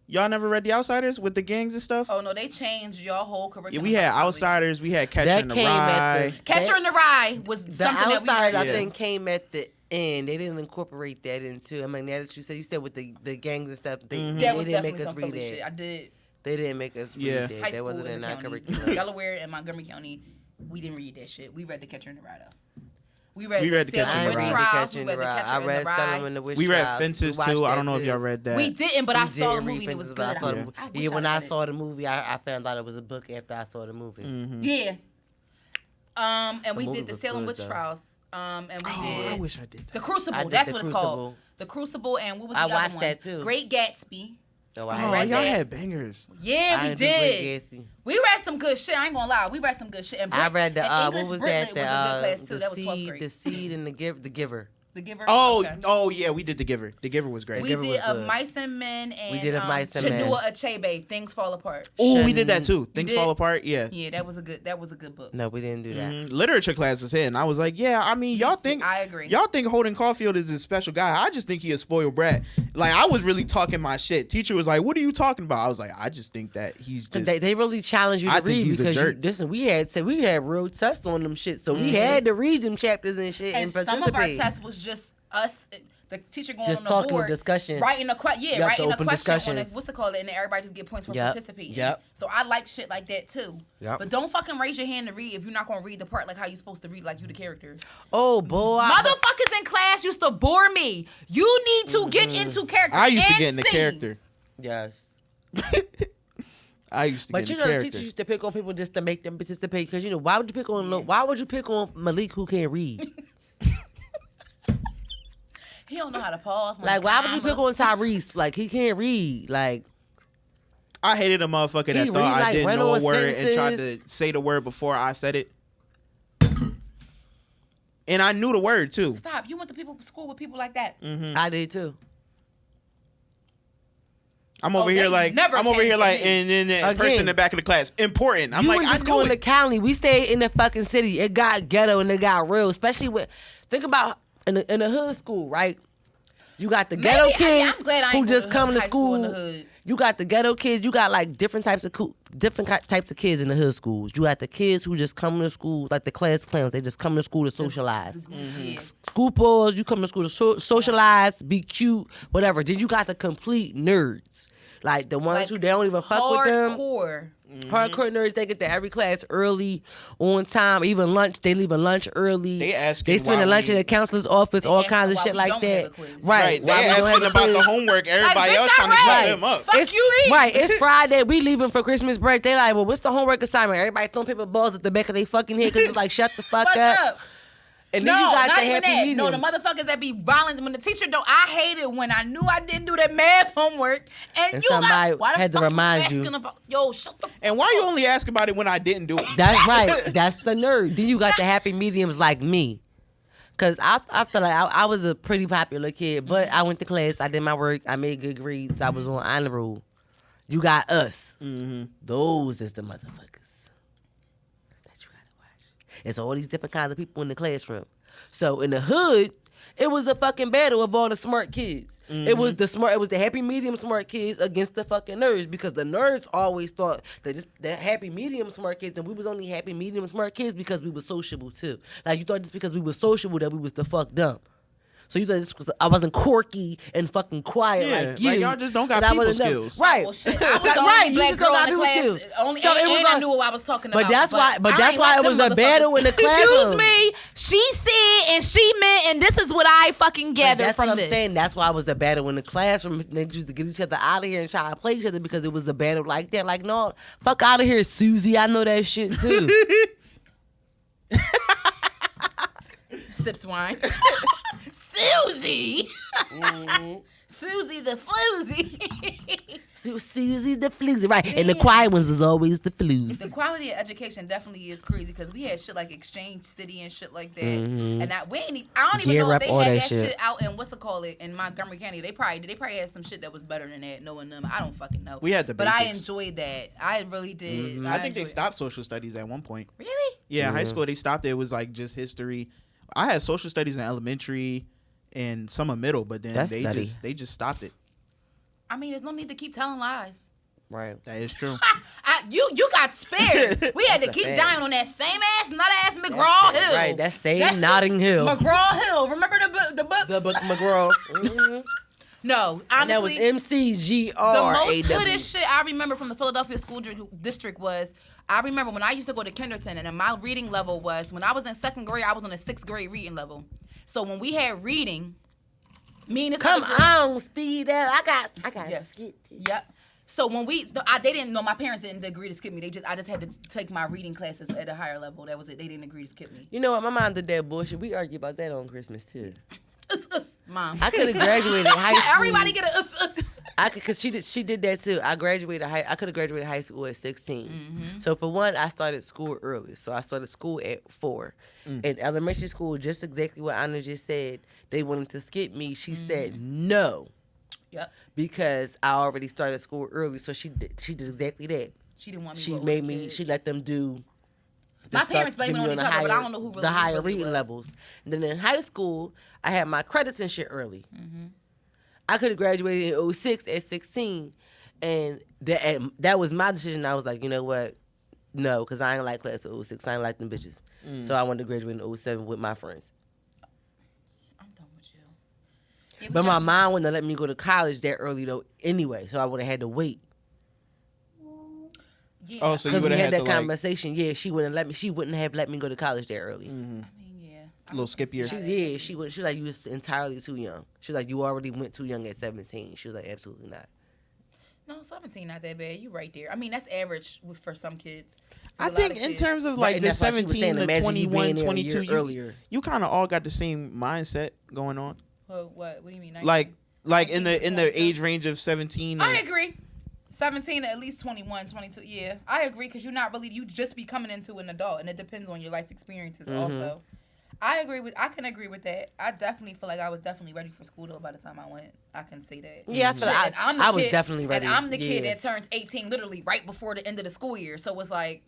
Y'all never read The Outsiders with the gangs and stuff? Oh no, they changed your whole curriculum. Yeah, we had Outsiders, we had Catcher in the Rye. Catcher in the Rye was The something that we Outsiders, read. I think, came at the end. They didn't incorporate that into. I mean, now that you said with the gangs and stuff, they That was didn't make definitely us some read Philly that. shit. I did. They didn't make us read Yeah. that. High That school wasn't in in our the county. curriculum. Delaware and Montgomery County, we didn't read that shit. We read the Catcher in the Rye though. We read The Sailor Catcher in the Witch Rye. Trials. We read the Catcher I in read the Rye. Salem and the Witch We read Trials. Fences We watched too. I that don't know if too. y'all read that. We didn't, but I We saw the didn't read movie and it was Fences, good. but I saw the I movie. wish Yeah, when I I read it. saw the movie, I found out it was a book after I saw the movie. Yeah. And we movie did the was Salem good, Witch though. Trials. And we Oh, did I wish I did The that. Crucible. I did That's The what it's Crucible. called. The Crucible, and what was the I other watched one? that, too. Great Gatsby. No, Oh, I read read y'all that. had bangers. Yeah, I we didn't do Great did. Gatsby. We read some good shit. I ain't gonna lie. We read some good shit. And I read the and what English was Brit that? Lit was a good class too. The That was 12th seed, grade. the seed, and the giver. The Giver. Oh, Okay. oh yeah, we did The Giver. The Giver was great. We Giver did was Of good. Mice and Men and We did Of Mice and Men. Chinua Achebe, Things Fall Apart. Oh, we did that too. Things did? Fall Apart. Yeah. Yeah, that was a good book. No, we didn't do that. Literature class was hitting. I was like, yeah. I mean, y'all think I agree. Y'all think Holden Caulfield is a special guy? I just think he a spoiled brat. Like I was really talking my shit. Teacher was like, "What are you talking about?" I was like, "I just think that he's But just." they really challenge you to I think read he's a because jerk. listen, we had real tests on them shit, so we had to read them chapters and shit and And some participate. of our tests was just us, the teacher going Just on the talking, board, discussion. writing a question. Yeah, Yup, writing the a open question on discussions. what's it called, and then everybody just get points for Yup, participating. yup. So I like shit like that too. Yup. But don't fucking raise your hand to read if you're not gonna read the part like how you supposed to read, like you the character. Oh boy, Motherfuckers in class used to bore me. You need to get into character. I used to and get in the sing. character. yes. I used to But get you in know, the the character. teachers used to pick on people just to make them participate because why would you pick on Malik who can't read? He don't know how to pause. Like why would you pick on Tyrese? Like he can't read. Like I hated a motherfucker that He thought read, I like, didn't run know a on word and tried to sentences. say the word before I said it. And I knew the word too. Stop. You went to school with people like that. I did too. I'm over here they like never I'm over came here for like me. and then the Again. person in the back of the class important. I'm You like went I to school knew in the it. county. We stayed in the fucking city. It got ghetto and it got real. Especially with think about in the hood school, right? You got the ghetto kids I'm glad I who ain't just go to come to high school in the school. hood. You got the ghetto kids. You got like different types of kids in the hood schools. You got the kids who just come to school like the class clowns. They just come to school to socialize. Yeah. School boys, you come to school to socialize, be cute, whatever. Then you got the complete nerds, like the ones Like, who they don't even fuck with them. Hardcore. Hardcore nerds, they get to every class early, on time, even lunch. They leave a lunch early. They asking They spend why a lunch we- in the counselor's office, all asking kinds of why shit we like don't have a that. quiz. Right, why they we don't asking have a about the quiz. homework. Everybody bitch, else I trying to shut read. them up. Fuck It's, you mean? right, it's Friday. We leaving for Christmas break. They like, well, what's the homework assignment? Everybody throwing paper balls at the back of their fucking head because it's like, shut the fuck Fuck up. up. And then you got not the even happy that. medium. No, the motherfuckers that be violent. When the teacher don't, I hate it when I knew I didn't do that math homework and you somebody why the had to fuck remind you. About, yo, shut the fuck And why you only ask about it when I didn't do it? That's right. That's the nerd. Then you got the happy mediums like me. Because I feel like I was a pretty popular kid, but I went to class, I did my work, I made good grades, I was on honor roll. You got us. Mm-hmm. Those is the motherfuckers that you gotta watch. It's all these different kinds of people in the classroom. So in the hood, it was a fucking battle of all the smart kids. Mm-hmm. It was the happy medium smart kids against the fucking nerds, because the nerds always thought that the happy medium smart kids, and we was only happy medium smart kids because we were sociable too. Like, you thought just because we were sociable that we was the fuck dumb. So you thought this was, I wasn't quirky and fucking quiet like you. Like y'all just don't got people skills. Right. Well, shit. I was the only black girl in the class. Only, so I knew what I was talking about. But that's why it was a battle in the Excuse classroom. me. She said and she meant, and this is what I fucking gathered from this. That's what I'm saying. That's why it was a battle in the classroom. Niggas used to get each other out of here and try to play each other because it was a battle like that. Like, no, fuck out of here, Susie. I know that shit too. Sips wine. Susie. Mm-hmm. Susie the floozy. Susie the floozy, right? And the quiet ones was always the floozy. The quality of education definitely is crazy because we had shit like Exchange City and shit like that. Mm-hmm. And I don't even know if they had that shit out in in Montgomery County. They probably had some shit that was better than that. Knowing them, I don't fucking know. We had the basics. But I enjoyed that. I really did. Mm-hmm. I think they stopped social studies at one point. Really? Yeah, high school they stopped it. It was like just history. I had social studies in elementary and some in middle, but then they just stopped it. I mean, there's no need to keep telling lies. Right. That is true. You got spared. We had to keep dying on that same nut-ass McGraw Hill. Right, that same Notting Hill. McGraw Hill. Remember the book? The book McGraw. Mm-hmm. No, honestly. And that was MCGR. The most hoodest shit I remember from the Philadelphia School District was, I remember when I used to go to kindergarten, and my reading level was, when I was in second grade, I was on a 6th grade reading level. So when we had reading, me and this Come on, speed up. I got yes. skit. Yep. So when they didn't know, my parents didn't agree to skip me. I just had to take my reading classes at a higher level. That was it. They didn't agree to skip me. You know what? My mom did that bullshit. We argued about that on Christmas too. Mom. I could have graduated high school. Everybody get a because she did that too. I could have graduated high school at 16. Mm-hmm. So for one, I started school early. So I started school at 4. In elementary school, just exactly what Anna just said, they wanted to skip me. She said no. Yep. Because I already started school early, so she did exactly that. She didn't want me. She made me. She let them do. My parents blame it on each other, but I don't know who really the higher really reading was. levels. And then in high school, I had my credits and shit early. Mm-hmm. I could have graduated in 06 at 16, and that was my decision. I was like, you know what? No, because I ain't like class of 06. I ain't like them bitches. So I wanted to graduate in 07 with my friends. I'm done with you. Yeah, but my mom wouldn't have let me go to college that early though. Anyway, so I would have had to wait. Yeah. Oh, so you would have had that to conversation. Yeah, she wouldn't have let me go to college that early. Mm-hmm. I mean, yeah. A little skip year. She was like, you was entirely too young. She was like, you already went too young at 17. She was like, absolutely not. No, 17 not that bad. You right there. I mean, that's average for some kids. I think in terms of like the 17 to 21, 22, earlier, you kind of all got the same mindset going on. Well, what do you mean? 19? Like in the age range of 17. I agree. 17 to at least 21, 22. Yeah, I agree because you just be coming into an adult, and it depends on your life experiences also. I can agree with that. I definitely feel like I was definitely ready for school though by the time I went. I can say that. Yeah, I feel like I was definitely ready. And I'm the kid that turns 18 literally right before the end of the school year. So it's like,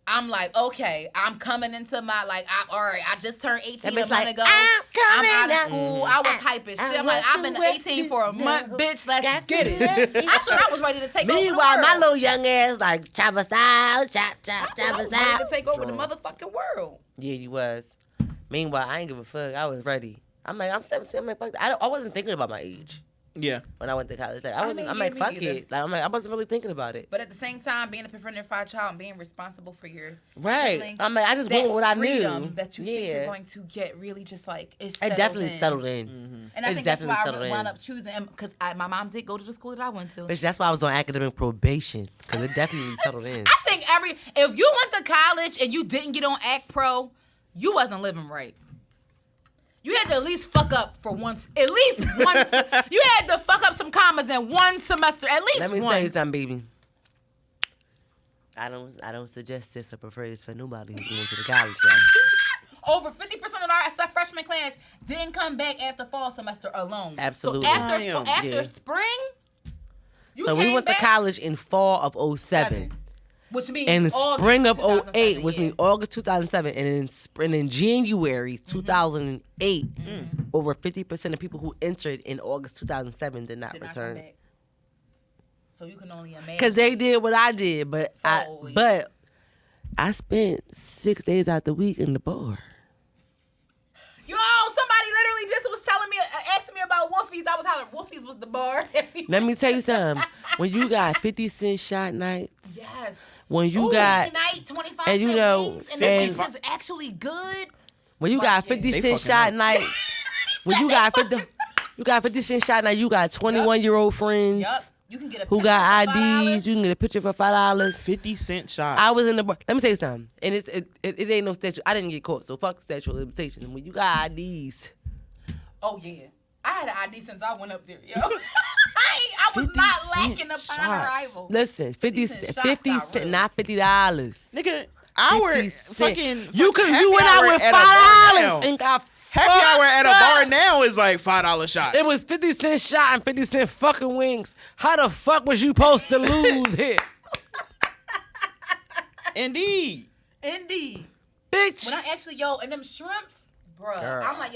I'm like, okay, I'm coming into my, all right, I just turned 18 a month ago. I'm out of school. I was hype as shit. I'm like, I've been 18 for a month, bitch. Let's get it. I thought I was ready to take over the world. Meanwhile, my little young ass, like, chopper style, chopper style. I was ready to take over the motherfucking world. Yeah, you was. Meanwhile, I ain't give a fuck. I was ready. I'm like, I'm 17. I'm like, fuck. I wasn't thinking about my age. Yeah. When I went to college, fuck it. Like, I wasn't really thinking about it. But at the same time, being a prefrontal child and being responsible for your siblings, I just went with what I knew. That you think you're going to get really just like it definitely settled in. Mm-hmm. And I think that's why I wound up choosing because my mom did go to the school that I went to. Bitch, that's why I was on academic probation because it definitely settled in. I think if you went to college and you didn't get on Act Pro, you wasn't living right. You had to at least fuck up for once. At least once. You had to fuck up some commas in one semester. At least Let me once. tell you something, baby. I don't suggest this or prefer this for nobody who's going to the college, y'all. Over 50% of our freshman class didn't come back after fall semester alone. Absolutely. So after Yeah. spring, so we went to college in fall of 07. Which means In the August spring of 2007, 08, which means August 2007, and in January 2008, over 50% of people who entered in August 2007 did not did not come return. back. So you can only imagine. Because they did what I did, but I spent 6 days out the week in the bar. Yo, somebody literally just was telling me, asking me about Wolfies. I was hollering, Wolfies was the bar. Let me tell you something. When you got 50-cent shot nights, Yes. when you got night, 25 and you cent know, wings, and and- this is actually good. when you got yeah. 50 They cent fucking shot up. nights, when you got 50 cent shot night, you got 21-year-old friends Yup. You can get a who picture got for IDs. $5. You can get a picture for $5. 50-cent shots. I was in the bar. Let me tell you something. And it ain't no statute. I didn't get caught, so fuck statute of limitations. When you got IDs, Oh, yeah. I had an ID since I went up there, yo. I was 50 not cent lacking upon shots. arrival. listen, 50 cent shots got cent, real. not $50. Nigga, our 50 cent. fucking You happy went hour out with at a bar now. $5 and got Happy hour at a fucked bar up. now is like $5 shots. It was 50 cent shot and 50 cent fucking wings. How the fuck was you supposed to lose here? Indeed. Indeed. Bitch. When I actually, and them shrimps, bro. Girl. I'm like,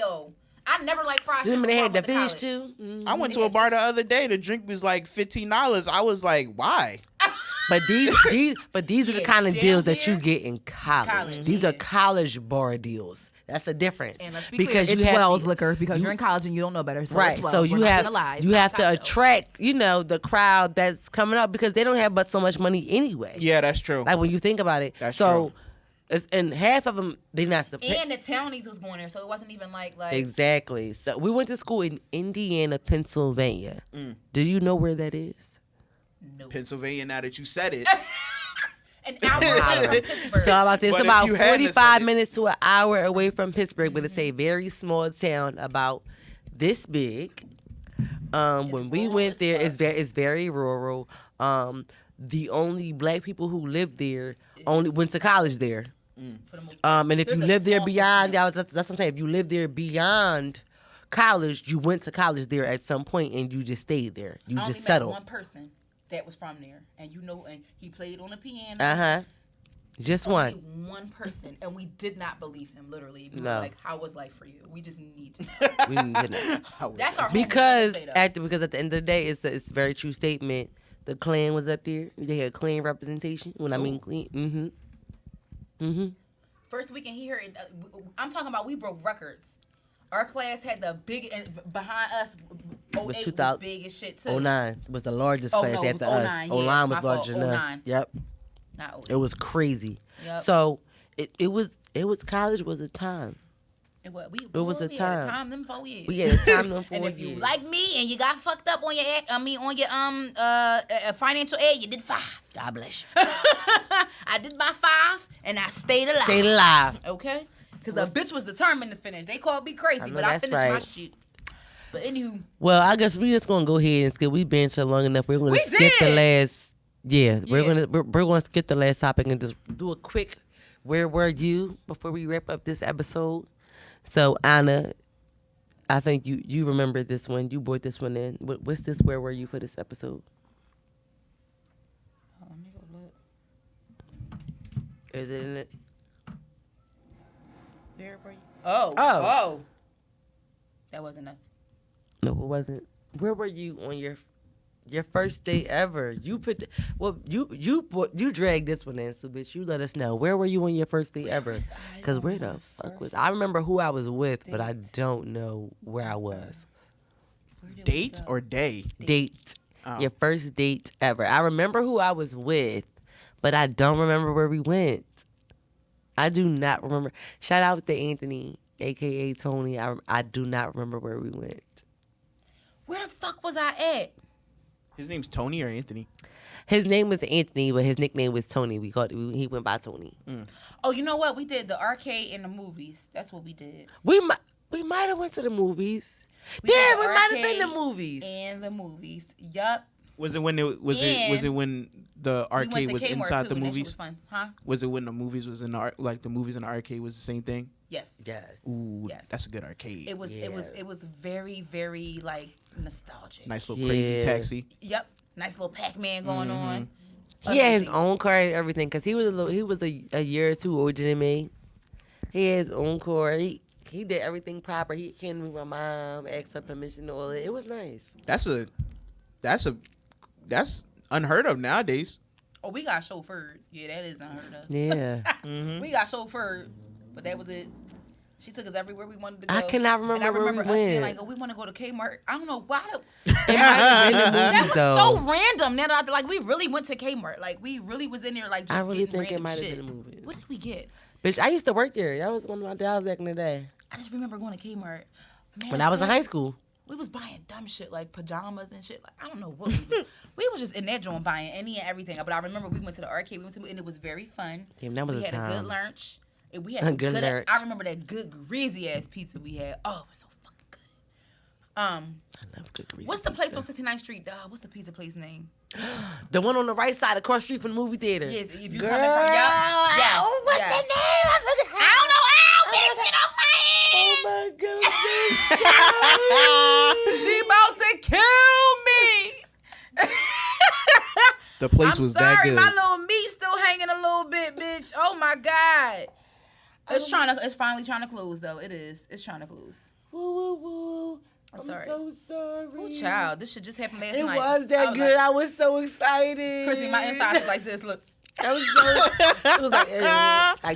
I never liked fried shrimp. Remember they before had the I went fish to college. too? I went to a bar the other day. The drink was like $15. I was like, why? But these are the Yeah, kind of down deals that you here. get in college. College, These are yeah. college bar deals. That's the difference. And let's be because clear, you It's have Wells to, liquor because you're in college and you don't know better. So right. it's Wells. So We're you not have gonna lie. It's you not have to cocktails. attract the crowd that's coming up because they don't have but so much money anyway. Yeah, that's true. Like when you think about it. That's so true. and half of them they not And the townies was going there, so it wasn't even like exactly. So we went to school in Indiana, Pennsylvania. Do you know where that is? no. Pennsylvania, now that you said it. An hour away from Pittsburgh. So I'm about to say it's But if about you hadn't said 45 it- minutes to an hour away from Pittsburgh, but it's a very small town about this big. When we rural went as there, fuck. it's very rural. The only black people who lived there only went to college there. For the most part. And if There's you a live there small beyond, percent. that's what I'm saying. If you live there beyond college, you went to college there at some point and you just stayed there. You I only just met settled. one person that was from there, and and he played on the piano. Just Only one. one person, and we did not believe him. Literally, we No. were like, "How was life for you?" We just need to know. We didn't get it. That's our Because homie, at the end of the day, it's a very true statement. The Klan was up there. They had Klan representation. When I mean clean, First weekend he heard. I'm talking about we broke records. Our class had the big behind us. 08 was 2000 big as shit too. 09 was the largest Oh, class no, it after was us. 09, 09 yeah, was my fault, larger than us. 09. Yep, Not 08. it was crazy. Yep. So it was college was a time. It was, a we time. Had a time them 4 years. We had a time them 4 And if years. you like me and you got fucked up on your financial aid, you did 5. God bless you. I did my 5 and I stayed alive. Stay alive. Okay? Because a bitch was determined to finish. They called me crazy, I know but I that's finished my right. shit. But anywho, Well, I guess we just gonna go ahead and skip. We been here long enough. We're gonna We skip the did. last. Yeah, Yeah. we're gonna skip the last topic and just do a quick. Where were you before we wrap up this episode? So Anna, I think you remember this one. You brought this one in. What's this? Where were you for this episode? let me go look. Is it in it? Where were you? Oh. Oh. That wasn't us. No, it wasn't. Where were you on your first day ever? You you dragged this one in, so bitch, you let us know. Where were you on your first day ever? Because where the fuck was I? Remember who I was with, but I don't know where I was. Date or day? Date. Oh. Your first date ever. I remember who I was with, but I don't remember where we went. I do not remember. Shout out to Anthony, a.k.a. Tony. I do not remember where we went. Where the fuck was I at? His name's Tony or Anthony? His name was Anthony, but his nickname was Tony. He went by Tony. Oh, you know what? We did the arcade and the movies. That's what we did. We We might have went to the movies. We Yeah, went to we might have been arcade to movies. And the movies. Yup. Was it when it was it when the arcade was inside the movies? Was fun. Huh? Was it when the movies was in the like the movies in the arcade was the same thing? Yes. Yes. Ooh, Yes. that's a good arcade. It was very, very like nostalgic. Nice little crazy taxi. Yep. Nice little Pac-Man going on. He had his own car and everything because he was a year or two older than me. He had his own car. He did everything proper. He came with my mom, asked her permission, all that. It was nice. That's unheard of nowadays. Oh, we got chauffeured. Yeah, that is unheard of. Yeah. We got chauffeured, but that was it. She took us everywhere we wanted to go. I cannot remember and I remember where us we being went. like, oh, we want to go to Kmart. I don't know why. It might have been the movies, That was though. so random. Now that like we really went to Kmart. Like we really was in there like just I really getting think it random might have shit. been the movies. What did we get? Bitch, I used to work there. That was one of my jobs back in the day. I just remember going to Kmart. Man, When I was in high school. we was buying dumb shit like pajamas and shit. Like I don't know what we was just in that joint buying any and everything. But I remember we went to the arcade. And it was very fun. Damn, that was we a had time. a good lunch. And we had A some good lunch. I remember that good greasy ass pizza we had. Oh, it was so fucking good. I love good greasy What's the place pizza. on 69th Street? What's the pizza place name? The one on the right side across the street from the movie theater. Yes, if you Girl, coming from yes, what's yes. the name? I forgot. I don't know. Ow, bitch, get off my head. Oh my god. She about to kill me. The place I'm was sorry, that good. my little meat still hanging a little bit, bitch. Oh my god. It's finally trying to close though. It is. It's trying to close. Woo, woo, woo. I'm sorry. so sorry. Oh child, this shit just happened last It night. was that I good. Like, I was so excited. Chrissy, my inside is like this. Look. That was so. It was like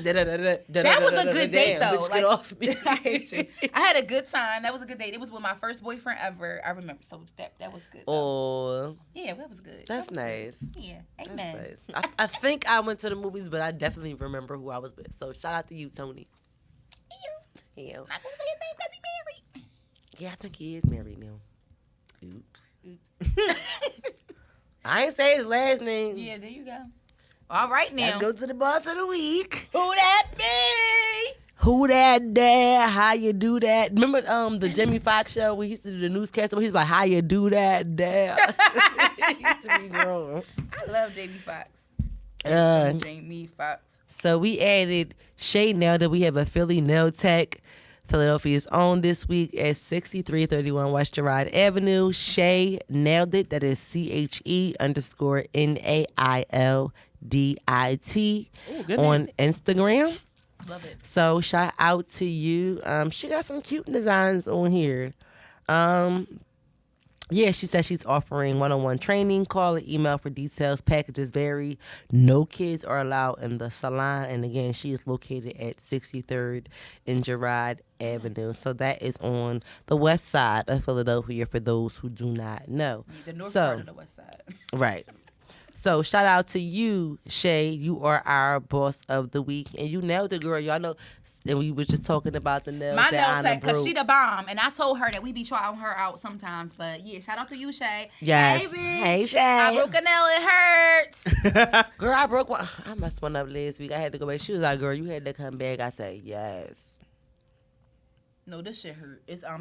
da da da da. That was a good date though. Bitch, Like, get off me. I hate you. I had a good time. That was a good date. It was with my first boyfriend ever. I remember. So that was good. Though. Oh, Yeah, that was good. that's That was nice. good. Yeah. That's Amen. nice. I think I went to the movies, but I definitely remember who I was with. So shout out to you, Tony. Yeah. I'm not gonna say his name because he's married. Yeah, I think he is married now. Oops. Oops. I ain't say his last name. Yeah, there you go. All right now. Let's go to the boss of the week. Who that be? Who that dad? How you do that? Remember the Jamie Foxx show where he used to do the newscaster where he's like, how you do that, dad? He used to be grown. I love Jamie Foxx. Jamie Foxx. So we added Shay Nailed It. We have a Philly nail tech. Philadelphia's own this week at 6331 West Girard Avenue. Shay Nailed It. That is CHE_NAILDIT on Instagram. Love it. So shout out to you. She got some cute designs on here. Yeah, she says she's offering one-on-one training. Call or email for details. Packages vary. No kids are allowed in the salon. And again, she is located at 63rd in Girard Avenue. So that is on the west side of Philadelphia for those who do not know. The north part of the west side. Right. So shout out to you, Shay. You are our boss of the week, and you nailed it, girl. Y'all know, and we was just talking about the nails. My that nail tech, because broke. she the bomb. And I told her that we be trying her out sometimes. But yeah, shout out to you, Shay. Yes. Hey, bitch. Hey, Shay. I broke a nail. It hurts. Girl, I broke one. I messed one up last week. I had to go back. She was like, girl, you had to come back. I said, yes. No, this shit hurt. It's I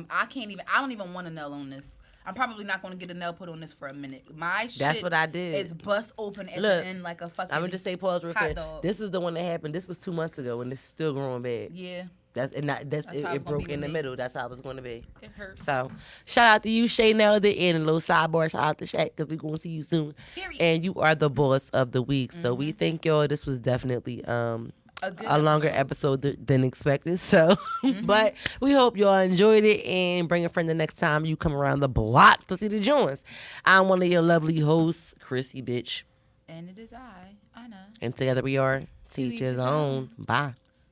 don't even want a nail on this. I'm probably not going to get a nail put on this for a minute. My shit That's what I did. is bust open at Look, the end like a fucking I'm going to just say pause real hot quick. dog. This is the one that happened. This was 2 months ago, and it's still growing bad. Yeah, That's how it's it gonna broke be in the with me. middle. That's how it was going to be. it hurts. So, shout out to you, Shay Nailed It, and a little sidebar shout out to Shay because we're going to see you soon. Period. And you are the boss of the week. So, we thank y'all. This was definitely a longer episode than expected. So, but we hope y'all enjoyed it and bring a friend the next time you come around the block to see the joints. I'm one of your lovely hosts, Chrissy Bitch. And it is I know. And together we are Teach His Own. Bye.